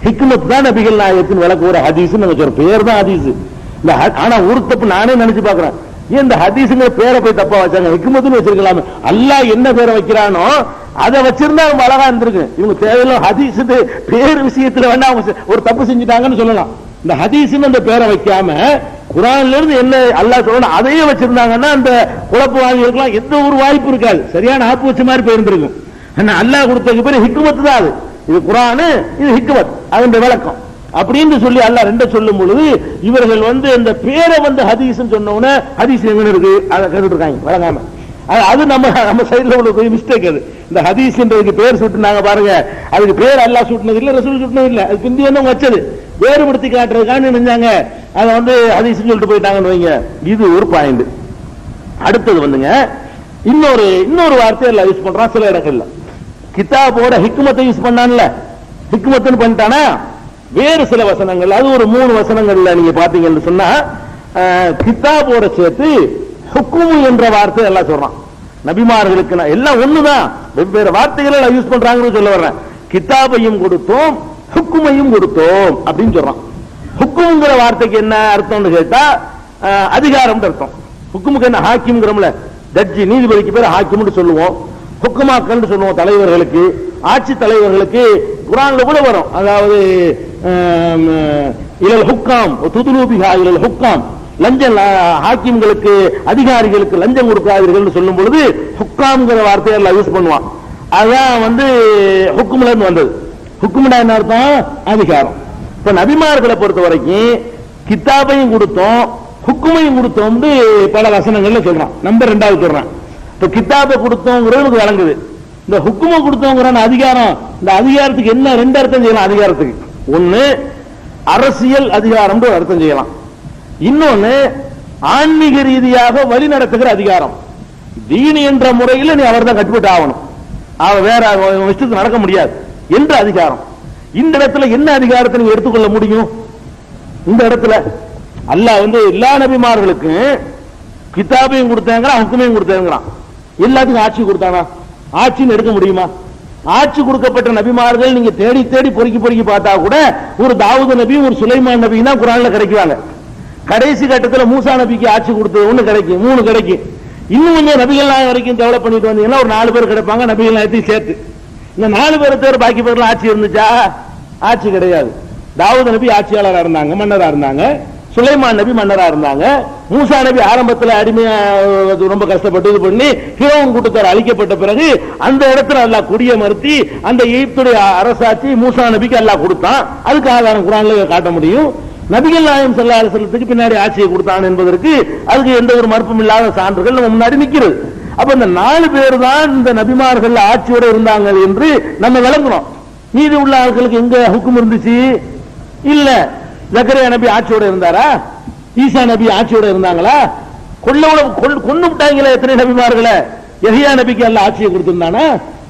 ஹிக்மத் தான் நபிகள் நாயகத்தின் விளக்கு ஒரு ஹதீஸ் பேர் தான் ஹதீஸ். ஆனா ஒரு தப்பு நானே நினைச்சு பாக்குறேன், ஏன் இந்த ஹதீஸ்ங்கிற பேரை போய் தப்பா வச்சாங்க? ஹிக்மத்துன்னு வச்சிருக்கலாமே. அல்லாஹ் என்ன பேரை வைக்கிறானோ அதை வச்சிருந்தா ரொம்ப அழகா இருந்திருக்கு. இவங்க தேவையில்ல ஹதீஸ் பேர் விஷயத்துல வேணா அவங்க ஒரு தப்பு செஞ்சுட்டாங்கன்னு சொல்லலாம். இந்த ஹதீஸ்ன்னு அந்த பேரை வைக்காம குர்ஆன்ல இருந்து என்ன அல்லாஹ் சொல்லணும் அதையே வச்சிருந்தாங்கன்னா அந்த குழப்பவாதி இருக்கலாம், எந்த ஒரு வாய்ப்பு இருக்காது. சரியான ஆப்பு வச்ச மாதிரி போயிருந்திருக்கும். அல்லாஹ் கொடுத்ததுக்கு பேர் ஹிக்மத் தான். அது இது குர்ஆன், இது ஹிக்மத், அதனுடைய விளக்கம் அப்படின்னு சொல்லி அல்லாஹ் 2 சொல்லும் பொழுது இவர்கள் வந்து இந்த பேரை வந்து ஹதீஸ் சொன்ன உடனே ஹதீஸ் எங்க இருக்கு அதை கேட்டுட்டு இருக்காங்க வழங்காம. அது நம்ம சைடுல உள்ள மிஸ்டேக். அது இந்த ஹதீஸ் என்றதுக்கு பேர் சுட்டுனாங்க பாருங்க, அதுக்கு பேர் அல்லாஹ் சுட்டுனது இல்ல, ரசூல் சுட்டுனது இல்ல, அது பிந்தி வந்து வச்சது வேறுபடுத்தி காட்டுறதுக்கான நினைஞ்சாங்க. அதை வந்து ஹதீஸ் சொல்லிட்டு போயிட்டாங்கன்னு வைங்க. இது ஒரு பாயிண்ட். அடுத்தது வந்துங்க இன்னொரு வார்த்தை யூஸ் பண்றான் சில இடங்கள்ல. கிதாபோட ஹிக்மத்தை யூஸ் பண்ணான்ல, ஹிக்மத்துன்னு பண்ணிட்டானா வேறு சில வசனங்கள், அது ஒரு 3 வசனங்கள்ல நீங்க பாத்தீங்கன்னு சொன்னா கிதாபோட சேர்த்து ஹுக்குமு என்ற வார்த்தை எல்லாம் சொல்றான். நபிமார்களுக்கு எல்லாம் ஒண்ணுதான், வெவ்வேறு வார்த்தைகளை யூஸ் பண்றாங்கன்னு சொல்ல வர்றேன். கிதாபையும் கொடுத்தோம், ஹுக்குமையும் கொடுத்தோம் அப்படின்னு சொல்றான். ஹுக்குங்கிற வார்த்தைக்கு என்ன அர்த்தம்னு கேட்டா அதிகாரம் அர்த்தம். ஹுக்குமுக்கு என்ன, ஹாக்கிம்ங்கிறோம்ல, ஜட்ஜி நீதிபதிக்கு பேர் ஹாக்கிம்னு சொல்லுவோம். ஹுக்குமாக்கள் சொல்லுவோம் தலைவர்களுக்கு, ஆட்சி தலைவர்களுக்கு. குர்ஆன்ல கூட வரும், அதாவது இலல் ஹுக்காம் துதுலூபிஹா இலல் ஹுக்காம், லஞ்சம் ஹாக்கிம்களுக்கு அதிகாரிகளுக்கு லஞ்சம் கொடுக்காதீர்கள் சொல்லும் பொழுது ஹுக்காம்ங்கிற வார்த்தையை எல்லாம் யூஸ் பண்ணுவான். அதான் ஹுக்கும்ல இருந்து வந்தது. ஹுக்கும்னா என்ன அர்த்தம்? அதிகாரம். இப்ப நபிமார்களை பொறுத்த வரைக்கும் கிதாபையும் கொடுத்தோம், ஹுக்குமையும் கொடுத்தோம் பல வசனங்கள்ல சொல்றான். நம்பர் 2 சொல்றான். இப்ப கிதாபை கொடுத்தோங்கிறது வழங்குது. இந்த ஹுக்குமை கொடுத்தோங்கிற அதிகாரம், இந்த அதிகாரத்துக்கு என்ன 2 அர்த்தம் செய்யலாம். அதிகாரத்துக்கு ஒண்ணு அரசியல் அதிகாரம் அர்த்தம் செய்யலாம், இன்னொன்னு ஆன்மீக ரீதியாக வழி நடத்துகிற அதிகாரம். தீனி என்ற முறையில் நீ அவர் தான் கட்டுப்பட்டு ஆகணும், அவன் வேற இஷ்டத்துக்கு நடக்க முடியாது என்ற அதிகாரம். இந்த இடத்துல என்ன அதிகாரத்தை நீங்க எடுத்துக்கொள்ள முடியும்? இந்த இடத்துல அல்லாஹ் எல்லா நபிமார்களுக்கும் கிதாபையும் கொடுத்தாங்க, ஹுக்குமையும் கொடுத்தாங்கிறான். எல்லாத்துக்கும் ஆட்சி கொடுத்தானா? ஆட்சின்னு எடுக்க முடியுமா? ஆட்சி கொடுக்கப்பட்ட நபிமார்கள் நீங்க தேடி தேடி பொறுக்கி பொறுக்கி பார்த்தா கூட ஒரு தாவூது நபி, ஒரு சுலைமான் நபி தான் குர்ஆன்ல கிடைக்குவாங்க. கடைசி கட்டத்தில் மூசா நபிக்கு ஆட்சி கொடுத்தது 1 கிடைக்கும், 3 கிடைக்கும். இன்னும் கொஞ்சம் நபிகள் நாயகம் வரைக்கும் டெவலப் பண்ணிட்டு வந்தீங்கன்னா ஒரு 4 பேர் கிடைப்பாங்க, நபிகள் நாயகத்தையும் சேர்த்து. இந்த 4 பேர் தவிர பாக்கி பேர்லாம் ஆட்சி இருந்துச்சா? ஆட்சி கிடையாது. தாவூது நபி ஆட்சியாளராக இருந்தாங்க, மன்னரா இருந்தாங்க. சுலைமான் நபி மன்னரா இருந்தாங்க. மூசா நபி ஆரம்பத்தில் அடிமையா ரொம்ப கஷ்டப்பட்டு இது பண்ணி ஃபிரௌன் கூட்டத்தார் அழிக்கப்பட்ட பிறகு அந்த இடத்துல அல்லாஹ் குடிய மறுத்தி அந்த எகிப்துடைய அரசாட்சி மூசா நபிக்கு அல்லாஹ் கொடுத்தான். அதுக்கு ஆதாரம் குர்ஆன்ல காட்ட முடியும். நபிகள் நாயகம் ஸல்லல்லாஹு அலைஹி வஸல்லத்துக்கு பின்னாடி ஆட்சியை கொடுத்தான் என்பதற்கு அதுக்கு எந்த ஒரு மறுப்பும் இல்லாத சான்றுகள் நம்ம முன்னாடி நிக்கிறது. அப்ப இந்த 4 பேர் தான் இந்த நபிமார்கள் ஆட்சியோட இருந்தாங்க என்று நம்ம விளங்குறோம். மீதி உள்ள ஆட்களுக்கு எங்க ஹுக்கும் இருந்துச்சு? இல்ல. ஜக்கரியா நபி ஆட்சியோட இருந்தாரா? ஈசா நபி ஆட்சியோட இருந்தாங்களா? கொண்டு விட்டாங்களே எத்தனை நபிமார்களை? யஹ்யா நபிக்கு எல்லாம் ஆட்சியை கொடுத்திருந்தானா?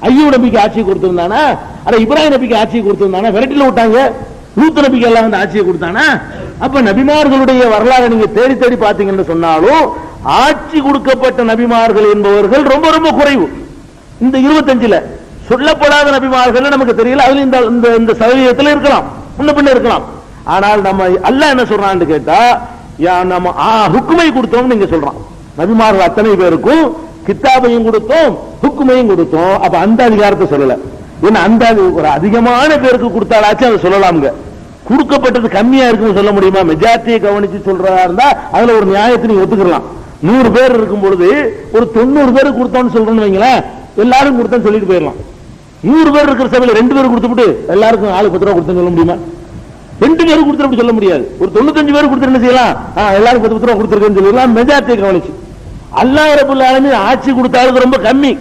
ஐயூப் நபிக்கு ஆட்சியை கொடுத்திருந்தானா? அட இப்ராஹிம் நபிக்கு ஆட்சியை கொடுத்திருந்தானா? விரட்டில விட்டாங்க. லூத் நபிக்கு எல்லாம் ஆட்சியை கொடுத்தானா? அப்ப நபிமார்களுடைய வரலாறு நீங்க தேடி தேடி பாத்தீங்கன்னு சொன்னாலும் ஆட்சி கொடுக்கப்பட்ட நபிமார்கள் என்பவர்கள் ரொம்ப ரொம்ப குறைவு. இந்த 25ல சொல்லப்படாத நபிமார்கள் நமக்கு தெரியல. அதுல இந்த சதவீதத்தில் இருக்கலாம், முன்ன பின்ன இருக்கலாம். ஆனால் நம்ம அல்லாஹ் என்ன சொல்றான்னு கேட்டா, நம்ம ஹுக்குமை கொடுத்தோம் நீங்க சொல்றான். நபிமார்கள் அத்தனை பேருக்கும் கிதாபையும் கொடுத்தோம், ஹுக்குமையும் கொடுத்தோம். அப்ப அந்த அதிகாரத்தை சொல்லல. ஏன்னா அந்த ஒரு அதிகமான பேருக்கு கொடுத்தாலாச்சும் அதை சொல்லலாம்ங்க. கொடுக்கப்பட்டது கம்மியா இருக்குன்னு சொல்ல முடியுமா? மெஜாரிட்டியை கவனிச்சு சொல்றதா இருந்தா அதுல ஒரு நியாயத்தை நீங்க ஒத்துக்கலாம். 100 பேர் இருக்கும் பொழுது ஒரு 90 பேருக்கு கொடுத்தோம்னு சொல்றேன்னு வைங்களேன், எல்லாரும் கொடுத்தோன்னு சொல்லிட்டு போயிடலாம். 100 பேர் இருக்கிற சபையில 2 பேர் கொடுத்துட்டு எல்லாருக்கும் ஆளுக்கு 10 ரூபா கொடுத்தேன்னு சொல்ல முடியுமா? 2 பேருக்கு கொடுத்து சொல்ல முடியாது. ஒரு 95 பேருக்கு கொடுத்து என்ன செய்யலாம்? எல்லாரும் 10 ரூபா கொடுத்துருக்கேன்னு சொல்லலாம். மெஜாரிட்டியை கவனிச்சு அல்லாஹ் ரப்பல் ஆலமீன் ஆட்சி கொடுத்த ஆளுக்கு ரொம்ப கம்மி,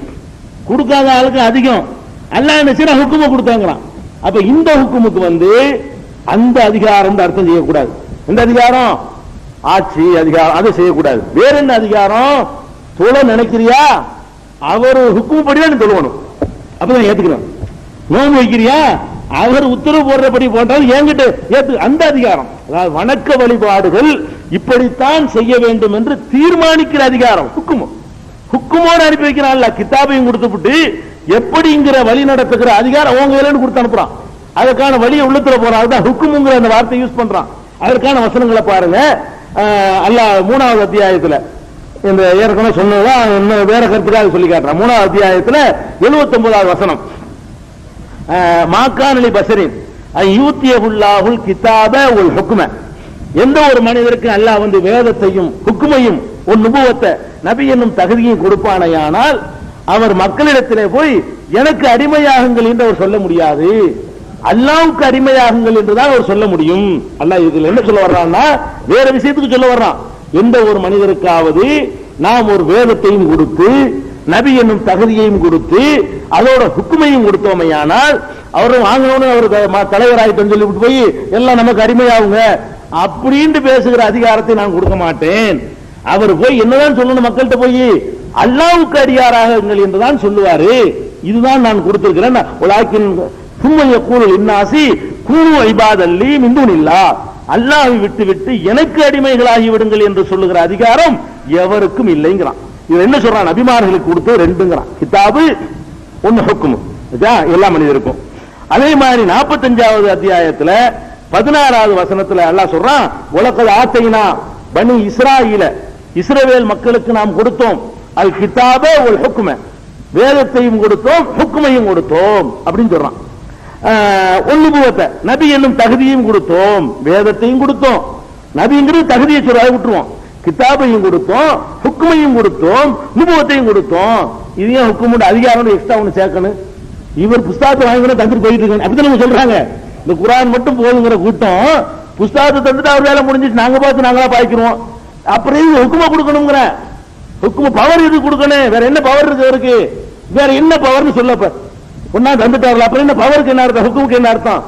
கொடுக்காத ஆளுக்கு அதிகம். அல்லாஹ் என்ன செய்யற ஹுக்குமை கொடுத்தாங்களாம். அப்ப இந்த ஹுக்குமுக்கு அந்த அதிகாரம் அர்த்தம் செய்யக்கூடாது. இந்த அதிகாரம் ஆட்சி அதிகாரம் அதை செய்யக்கூடாது. வேற என்ன அதிகாரம்? தொழ நினைக்கிறியா? அவர் ஹுக்குமு படிதான் நீ தொழுவணும், அப்பதான் ஏத்துக்கணும். நோன்பு வைக்கிறியா? அவர் உத்தரவு போடுறபடி போட்டால் என்கிட்ட ஏத்து. அந்த அதிகாரம், அதாவது வணக்க வழிபாடுகள் இப்படித்தான் செய்ய வேண்டும் என்று தீர்மானிக்கிற அதிகாரம் ஹுக்குமு. ஹுக்குமோடு அனுப்பி வைக்கிறான். கிதாபையும் கொடுத்துட்டு எப்படிங்கிற வழி நடத்துகிற அதிகாரம் அவங்க வேலைன்னு கொடுத்து அனுப்புறான். அதற்கான வழியை உள்ளத்துல போறான். அதுதான் ஹுக்குமுங்கிற அந்த வார்த்தை யூஸ் பண்றான். அதற்கான வசனங்களை பாருங்க. அல்லாஹ் 3வது அத்தியாயத்துல இந்த ஏற்கனவே சொன்னதான் இன்னும் வேற கருத்துக்காக சொல்லி காட்டுறான். 3வது அத்தியாயத்துல 79வது வசனம், மாக்கானலி பசரின் யூத்தியஹுல்லாஹுல் கிதாப வல் ஹுக்ம. எந்த ஒரு மனிதருக்கு அல்லாஹ் வேதத்தையும் ஹுக்குமையும் ஒரு நுபுவத்தை நபி என்னும் தகுதியும் கொடுப்பானையானால் அவர் மக்களிடத்திலே போய் எனக்கு அடிமையாகுங்கள் என்று அவர் சொல்ல முடியாது, அல்லாஹ்வுக்கு அடிமையாகுங்கள் என்றுதான் அவர் சொல்ல முடியும். அல்லாஹ் இதுல என்ன சொல்ல வர்றான்னா வேற விஷயத்துக்கு சொல்ல வர்றான். எந்த ஒரு மனிதருக்காவது நாம் ஒரு வேதத்தையும் கொடுத்து நபி என்னும் தகுதியையும் கொடுத்து அதோட ஹுக்குமையும் கொடுத்தோமையானால் அவர் வாங்கணும்னு அவர் தலைவராயிட்டு சொல்லிவிட்டு போய் எல்லாம் நமக்கு அடிமையாகுங்க அப்படின்னு பேசுகிற அதிகாரத்தை நான் கொடுக்க மாட்டேன். அவர் போய் என்னதான் சொல்லணும்? மக்கள்கிட்ட போய் அல்லாஹ்வுக்கு அடியாராகுங்கள் என்றுதான் சொல்லுவாரு. இதுதான் நான் கொடுத்திருக்கிறேன். அல்லாஹ்வை விட்டு விட்டு எனக்கு அடிமைகளாகி விடுங்கள் என்று சொல்லுகிற அதிகாரம் எவருக்கும் இல்லைங்கிறான். இது என்ன சொல்றான், நபிமார்களுக்கு கொடுத்து ரெண்டுங்கிறான், கிதாபு ஒன்னு ஹுக்குமு, எல்லா மனிதருக்கும். அதே மாதிரி 45வது அத்தியாயத்துல 16வது வசனத்துல அல்லாஹ் சொல்றான், உலகல் ஆத்தைனா பனி இஸ்ராயீல, இஸ்ரவேல் மக்களுக்கு நாம் கொடுத்தோம், அல் கிதாப ஒல் ஹுக்ம, வேதத்தையும் கொடுத்தோம் ஹுக்மையும் கொடுத்தோம் அப்படின்னு சொல்றான். ஒன்னுபுவத்தை, நபி என்னும் தகுதியும் கொடுத்தோம், வேதத்தையும் கொடுத்தோம், நபிங்கிறது தகுதியை சொல்ல விட்டுருவோம், கிதாபையும் கொடுத்தோம் ஹுக்மையும் கொடுத்தோம் நுபுவத்தையும் கொடுத்தோம். இதையும் ஹுக்குமுடைய அதிகாரம் எக்ஸ்ட்ரா ஒன்று சேர்க்கணும். இவர் புஸ்தகத்தை வாங்கி தந்துட்டு போயிட்டு இருக்காங்க, அப்படிதான் சொல்றாங்க. இந்த குர்ஆன் மட்டும் போதுங்கிற கூட்டம் புஸ்தகத்தை தந்துட்டு அவர் வேலை முடிஞ்சிச்சு, நாங்க பார்த்து நாங்களா பாய்க்கிறோம். அப்புறம் ஹுக்குமா கொடுக்கணுங்கிற, ஹுக்கும பவர் இது கொடுக்கணும், வேற என்ன பவர் இருக்கு அவருக்கு, வேற என்ன பவர்னு சொல்லப்ப ஒன்னா தந்துட்டார்கள். அப்புறம் என்ன பவருக்கு என்ன அர்த்தம், ஹுக்குமுக்கு என்ன அர்த்தம்?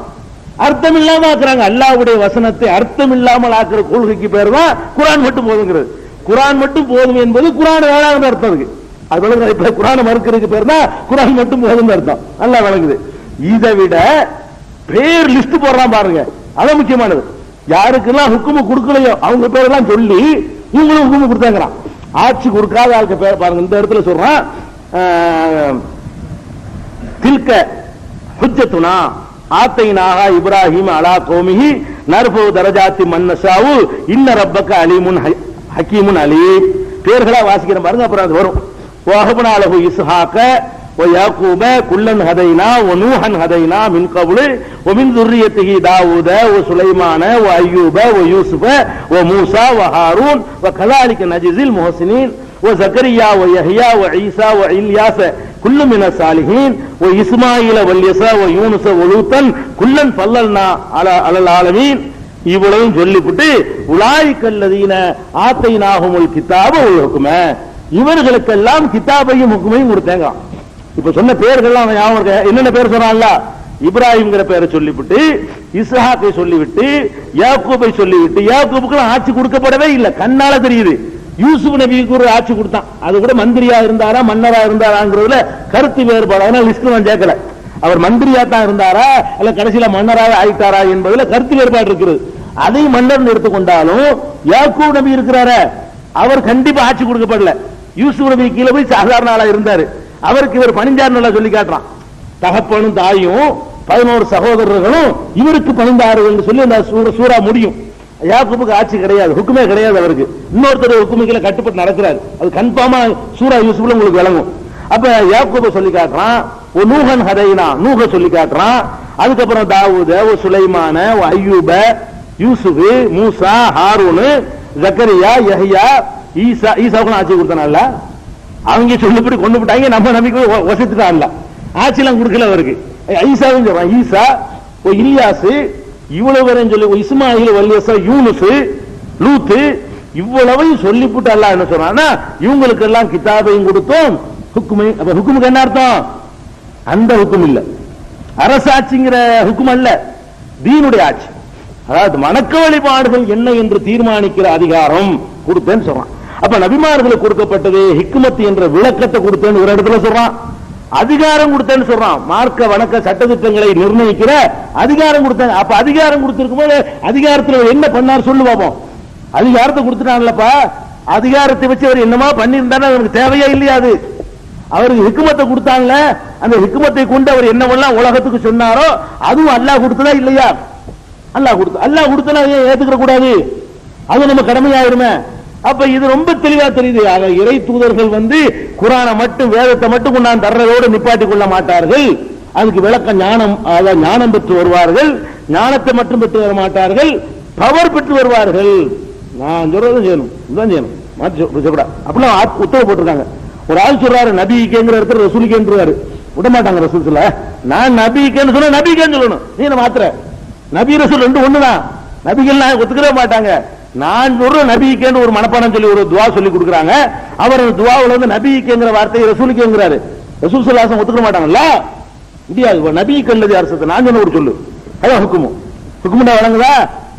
அர்த்தம் இல்லாம ஆக்குறாங்க. அல்லாஹ்வுடைய வசனத்தை அர்த்தம் இல்லாமல் ஆக்குற கொள்கைக்கு பேர் தான் குர்ஆன் மட்டும் போதுங்கிறது. குர்ஆன் மட்டும் போதும் என்பது குர்ஆன் வேளாண் அர்த்தம் இருக்கு. அது இப்ப குர்ஆனை மறுக்கிறதுக்கு பேர் தான் குர்ஆன் மட்டும் போதும் அர்த்தம். நல்லா வழங்குது. இதை விட பேர் லிஸ்ட் போடுறான் பாருங்க, அதான் முக்கியமானது. யாருக்கெல்லாம் ஹுக்குமு கொடுக்கலையோ அவங்க பேரெல்லாம் சொல்லி இவங்களும் ஹுக்குமு கொடுத்தாங்கிறான். ஆட்சி கொடுக்காத ஆளுக்கு பேர் பாருங்க, இந்த இடத்துல சொல்றான், தில்க ஹுஜ்ஜத்துனா ஆத்தைனாஹா இப்ராஹிம் அலா கௌமிஹி நர்ஃபு தரஜாத்தி மன் நஷாவு இன்ன ரப்பக அலீமுன் ஹக்கீமுன் அலீம். பேர்களா வாசிக்கிற பாருங்க, அப்புறம் அது வரும். வஹப்னா லஹு இஸ்ஹாக ويعقوب كلن هدينا ونوحا هدينا من قبل ومن ذريته داوود وسليمان وأيوب ويوسف وموسى وهارون وكذلك نجزي المحسنين وزكريا ويحيى وعيسى وإلياس كل من الصالحين وإسماعيل واليسع ويونس ولوطا كلن فضلنا على العالمين. இவ்வளவும் சொல்லிவிட்டு உலாயிக்கல்லதீன ஆத்தைனாஹுமுல் கிதாப வல் ஹுக்ம, இவர்களுக்கெல்லாம் கிதாபையும் ஹுக்மையும் கொடுத்தாங்க. இப்ப சொன்ன பேர்கள்லாம் என்னென்ன பேர் சொன்னான்ல, இப்ராஹிம்ங்கிற பேரை சொல்லிவிட்டு இஸ்ஹாக்கை சொல்லிவிட்டு யாக்கூபை சொல்லிவிட்டு, யாக்கூபுக்கு ஆட்சி கொடுக்கப்படவே இல்லை, கண்ணால தெரியுது. யூசுப் நபிக்கு ஒரு ஆட்சி கொடுத்தான், அது கூட மந்திரியா இருந்தாரா மன்னரா இருந்தாராங்கிறதுல கருத்து வேறுபாடு, அதனால லிஸ்ட் நான் கேட்கல. அவர் மந்திரியா தான் இருந்தாரா அல்ல கடைசியில மன்னராக ஆயிட்டாரா என்பதுல கருத்து வேறுபாடு இருக்கிறது. அதை மன்னர் எடுத்துக்கொண்டாலும் யாக்கூப் நபி இருக்கிறார, அவர் கண்டிப்பா ஆட்சி கொடுக்கப்படல. யூசுப் நபி கீழே போய் சாதாரண ஆளா இருந்தாரு, அவருக்கு இவர் பணிஞ்சார் நல்லா சொல்லி காட்டுறான். தகப்பனும் தாயும் 11 சகோதரர்களும் இவருக்கு பணிந்தார்கள் சொல்லி அந்த சூரா முடியும். யாக்கூபுக்கு ஆட்சி கிடையாது, ஹுக்குமே கிடையாது அவருக்கு. இன்னொருத்தர் ஹுக்குமுக்குள்ள கட்டுப்பட்டு நடக்கிறார், அது கன்ஃபார்மா சூரா யூசுப்ல உங்களுக்கு விளங்கும். அப்ப யாக்கூப சொல்லி காட்டுறான், நூஹன் ஹதைனா நூஹ சொல்லி காட்டுறான். அதுக்கப்புறம் தாவூத, சுலைமான, அய்யூப, யூசுப், மூசா, ஹாரூன், ஜக்கரியா, யஹ்யா, ஈசா. ஈசாவுக்கு ஆட்சி கொடுத்தனால அவங்க சொல்லிப்படி கொண்டு விட்டாங்க, நம்ம நம்பிக்கை வசத்துட்டான்ல, ஆட்சியெல்லாம் கொடுக்கல அவருக்கு. ஈசாவும் சொல்றான், ஈசா, இலியாஸ், இவ்வளவு பேரையும் சொல்லி இஸ்மாயில், வல்யசா, யூனுஸ், லூத்து, இவ்வளவையும் சொல்லிவிட்டு அல்லாஹ் என்ன சொல்றான்னா, இவங்களுக்கு எல்லாம் கிதாபையும் கொடுத்தோம் ஹுக்குமை. அப்ப ஹுக்குமுக்கு என்ன அர்த்தம்? அந்த ஹுக்கும் இல்ல, அரசாட்சிங்கிற ஹுக்கும் அல்ல, தீனுடைய ஆட்சி. அதாவது வணக்க வழிபாடுகள் என்ன என்று தீர்மானிக்கிற அதிகாரம் கொடுத்தேன்னு சொல்றான். அப்ப நபிமார்களுக்கு கொடுக்கப்பட்டது ஹிக்மத் என்ற விளக்கத்தை கொடுத்தேன்னு ஒரு இடத்துல சொல்றான், அதிகாரம் கொடுத்தேன்னு சொல்றான். மார்க்க வணக்க சட்டத்திட்டங்களை நிர்ணயிக்கிற அதிகாரம் கொடுத்தாங்க. அப்ப அதிகாரம் கொடுத்திருக்கும் போது அதிகாரத்தில் என்ன பண்ணார் சொல்லு பாப்போம். அதிகாரத்தை கொடுத்துட்டான்லப்பா, அதிகாரத்தை வச்சு அவர் என்னமா பண்ணியிருந்தாரு, அவருக்கு தேவையா இல்லையா? அது அவருக்கு ஹிக்மத்தை கொடுத்தாங்கல்ல, அந்த ஹிக்மத்தை கொண்டு அவர் என்னவெல்லாம் உலகத்துக்கு சொன்னாரோ அதுவும் அல்லாஹ் கொடுத்ததா இல்லையா? அல்லாஹ் கொடுத்தனா ஏத்துக்கிற கூடாது, அது நம்ம கடமையாயிருமே. அப்ப இது ரொம்ப தெளிவா தெரியுது. இறை தூதர்கள் குர்ஆனை மட்டும் வேதத்தை மட்டும் கொண்டாந்து தர்றதோடு நிப்பாட்டி கொள்ள மாட்டார்கள், அதுக்கு விளக்க ஞானம், ஞானம் பெற்று வருவார்கள். ஞானத்தை மட்டும் பெற்று வர மாட்டார்கள், பவர் பெற்று வருவார்கள். நான் சொல்றதும் செய்யணும், இதுதான் செய்யணும், மாற்றி சொல்லக்கூடாது. அப்படிலாம் உத்தரவு போட்டிருக்காங்க. ஒரு ஆள் சொல்றாரு நபிக்கேங்கிற இடத்துல ரசூலுக்கேன்றாரு, விட மாட்டாங்க ரசூல் சொல்ல. நான் நபிக்கேன்னு சொன்ன நபிக்கேன்னு சொல்லணும், நீ என்ன மாத்திர நபி ரசூல் ரெண்டு ஒண்ணுதான். நபிகள் ஒத்துக்கவே மாட்டாங்க. நான் சொல்ற நபிக்கேன்னு ஒரு மனப்பாடம் சொல்லி ஒரு துவா சொல்லி கொடுக்குறாங்க. அவர் துவாவுல நபிக்கேங்கிற வார்த்தையை ரசூலுக்கேங்கிறாரு. ரசூல் ஸல்லல்லாஹு ஒத்துக்க மாட்டாங்கல்ல, முடியாது. நபிக்கல்லது அரசத்தை நான் சொன்ன ஒரு சொல்லு, அதான் ஹுக்குமுண்டா வழங்குதா?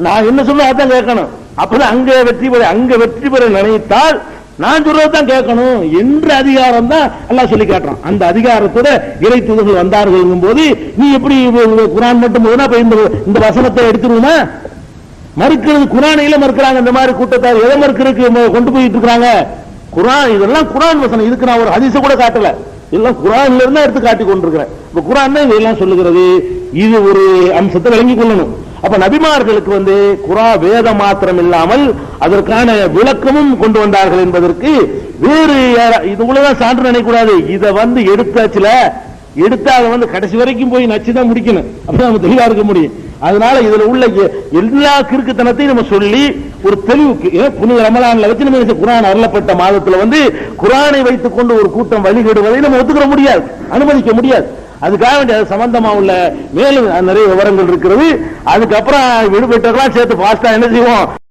நான் என்ன சொல்ல அதான் கேட்கணும். அப்பதான் அங்க வெற்றி பெற நினைத்தால் நான் சொல்றதான் கேட்கணும் என்ற அதிகாரம் தான் அல்லாஹ் சொல்லி காட்டுறான். அந்த அதிகாரத்தோட இறை தூதர்கள் வந்தார்கள் போது நீ எப்படி குர்ஆன் மட்டும் இந்த வசனத்தை எடுத்துருவோமா? மறுக்கிறது குர்ஆனையில மறுக்கிறாங்க. இந்த மாதிரி கூட்டத்தார் எதை மறுக்கிறதுக்கு கொண்டு போயிட்டு இருக்காங்க? குர்ஆன் இதெல்லாம் குர்ஆன் வசனம். இதுக்கு நான் ஒரு ஹதீஸை கூட காட்டல, எல்லாம் குர்ஆன்ல இருந்து எடுத்து காட்டி கொண்டிருக்கிறேன். இப்ப குர்ஆன் தான் இதெல்லாம் சொல்லுகிறது. இது ஒரு அம்சத்தை விளங்கிக் கொள்ளணும். அப்ப நபிமார்களுக்கு குர்ஆன் வேதம் மாத்திரம் இல்லாமல் அதற்கான விளக்கமும் கொண்டு வந்தார்கள் என்பதற்கு வேறு இது உள்ளதான் சான்று நினைக்கூடாது. இதை எடுத்தாச்சுல எடுத்து அதை கடைசி வரைக்கும் போய் நச்சுதான் முடிக்கணும், அப்பதான் நம்ம தெளிவா இருக்க முடியும். அதனால இதுல உள்ள எல்லா கிறுக்குத்தனத்தையும் நம்ம சொல்லி ஒரு தெளிவுக்கு புனித ரமலான்ல வச்சு நம்ம குர்ஆன் அருளப்பட்ட மாதத்துல குர்ஆனை வைத்துக் கொண்டு ஒரு கூட்டம் வழிகெடுவதை நம்ம ஒத்துக்கிற முடியாது, அனுமதிக்க முடியாது. அதுக்காக வேண்டிய அது சம்பந்தமா உள்ள மேலும் நிறைய விவரங்கள் இருக்கிறது. அதுக்கப்புறம் விடுபட்டவர்களா சேர்த்து பாஸ்டா என்ன செய்வோம்,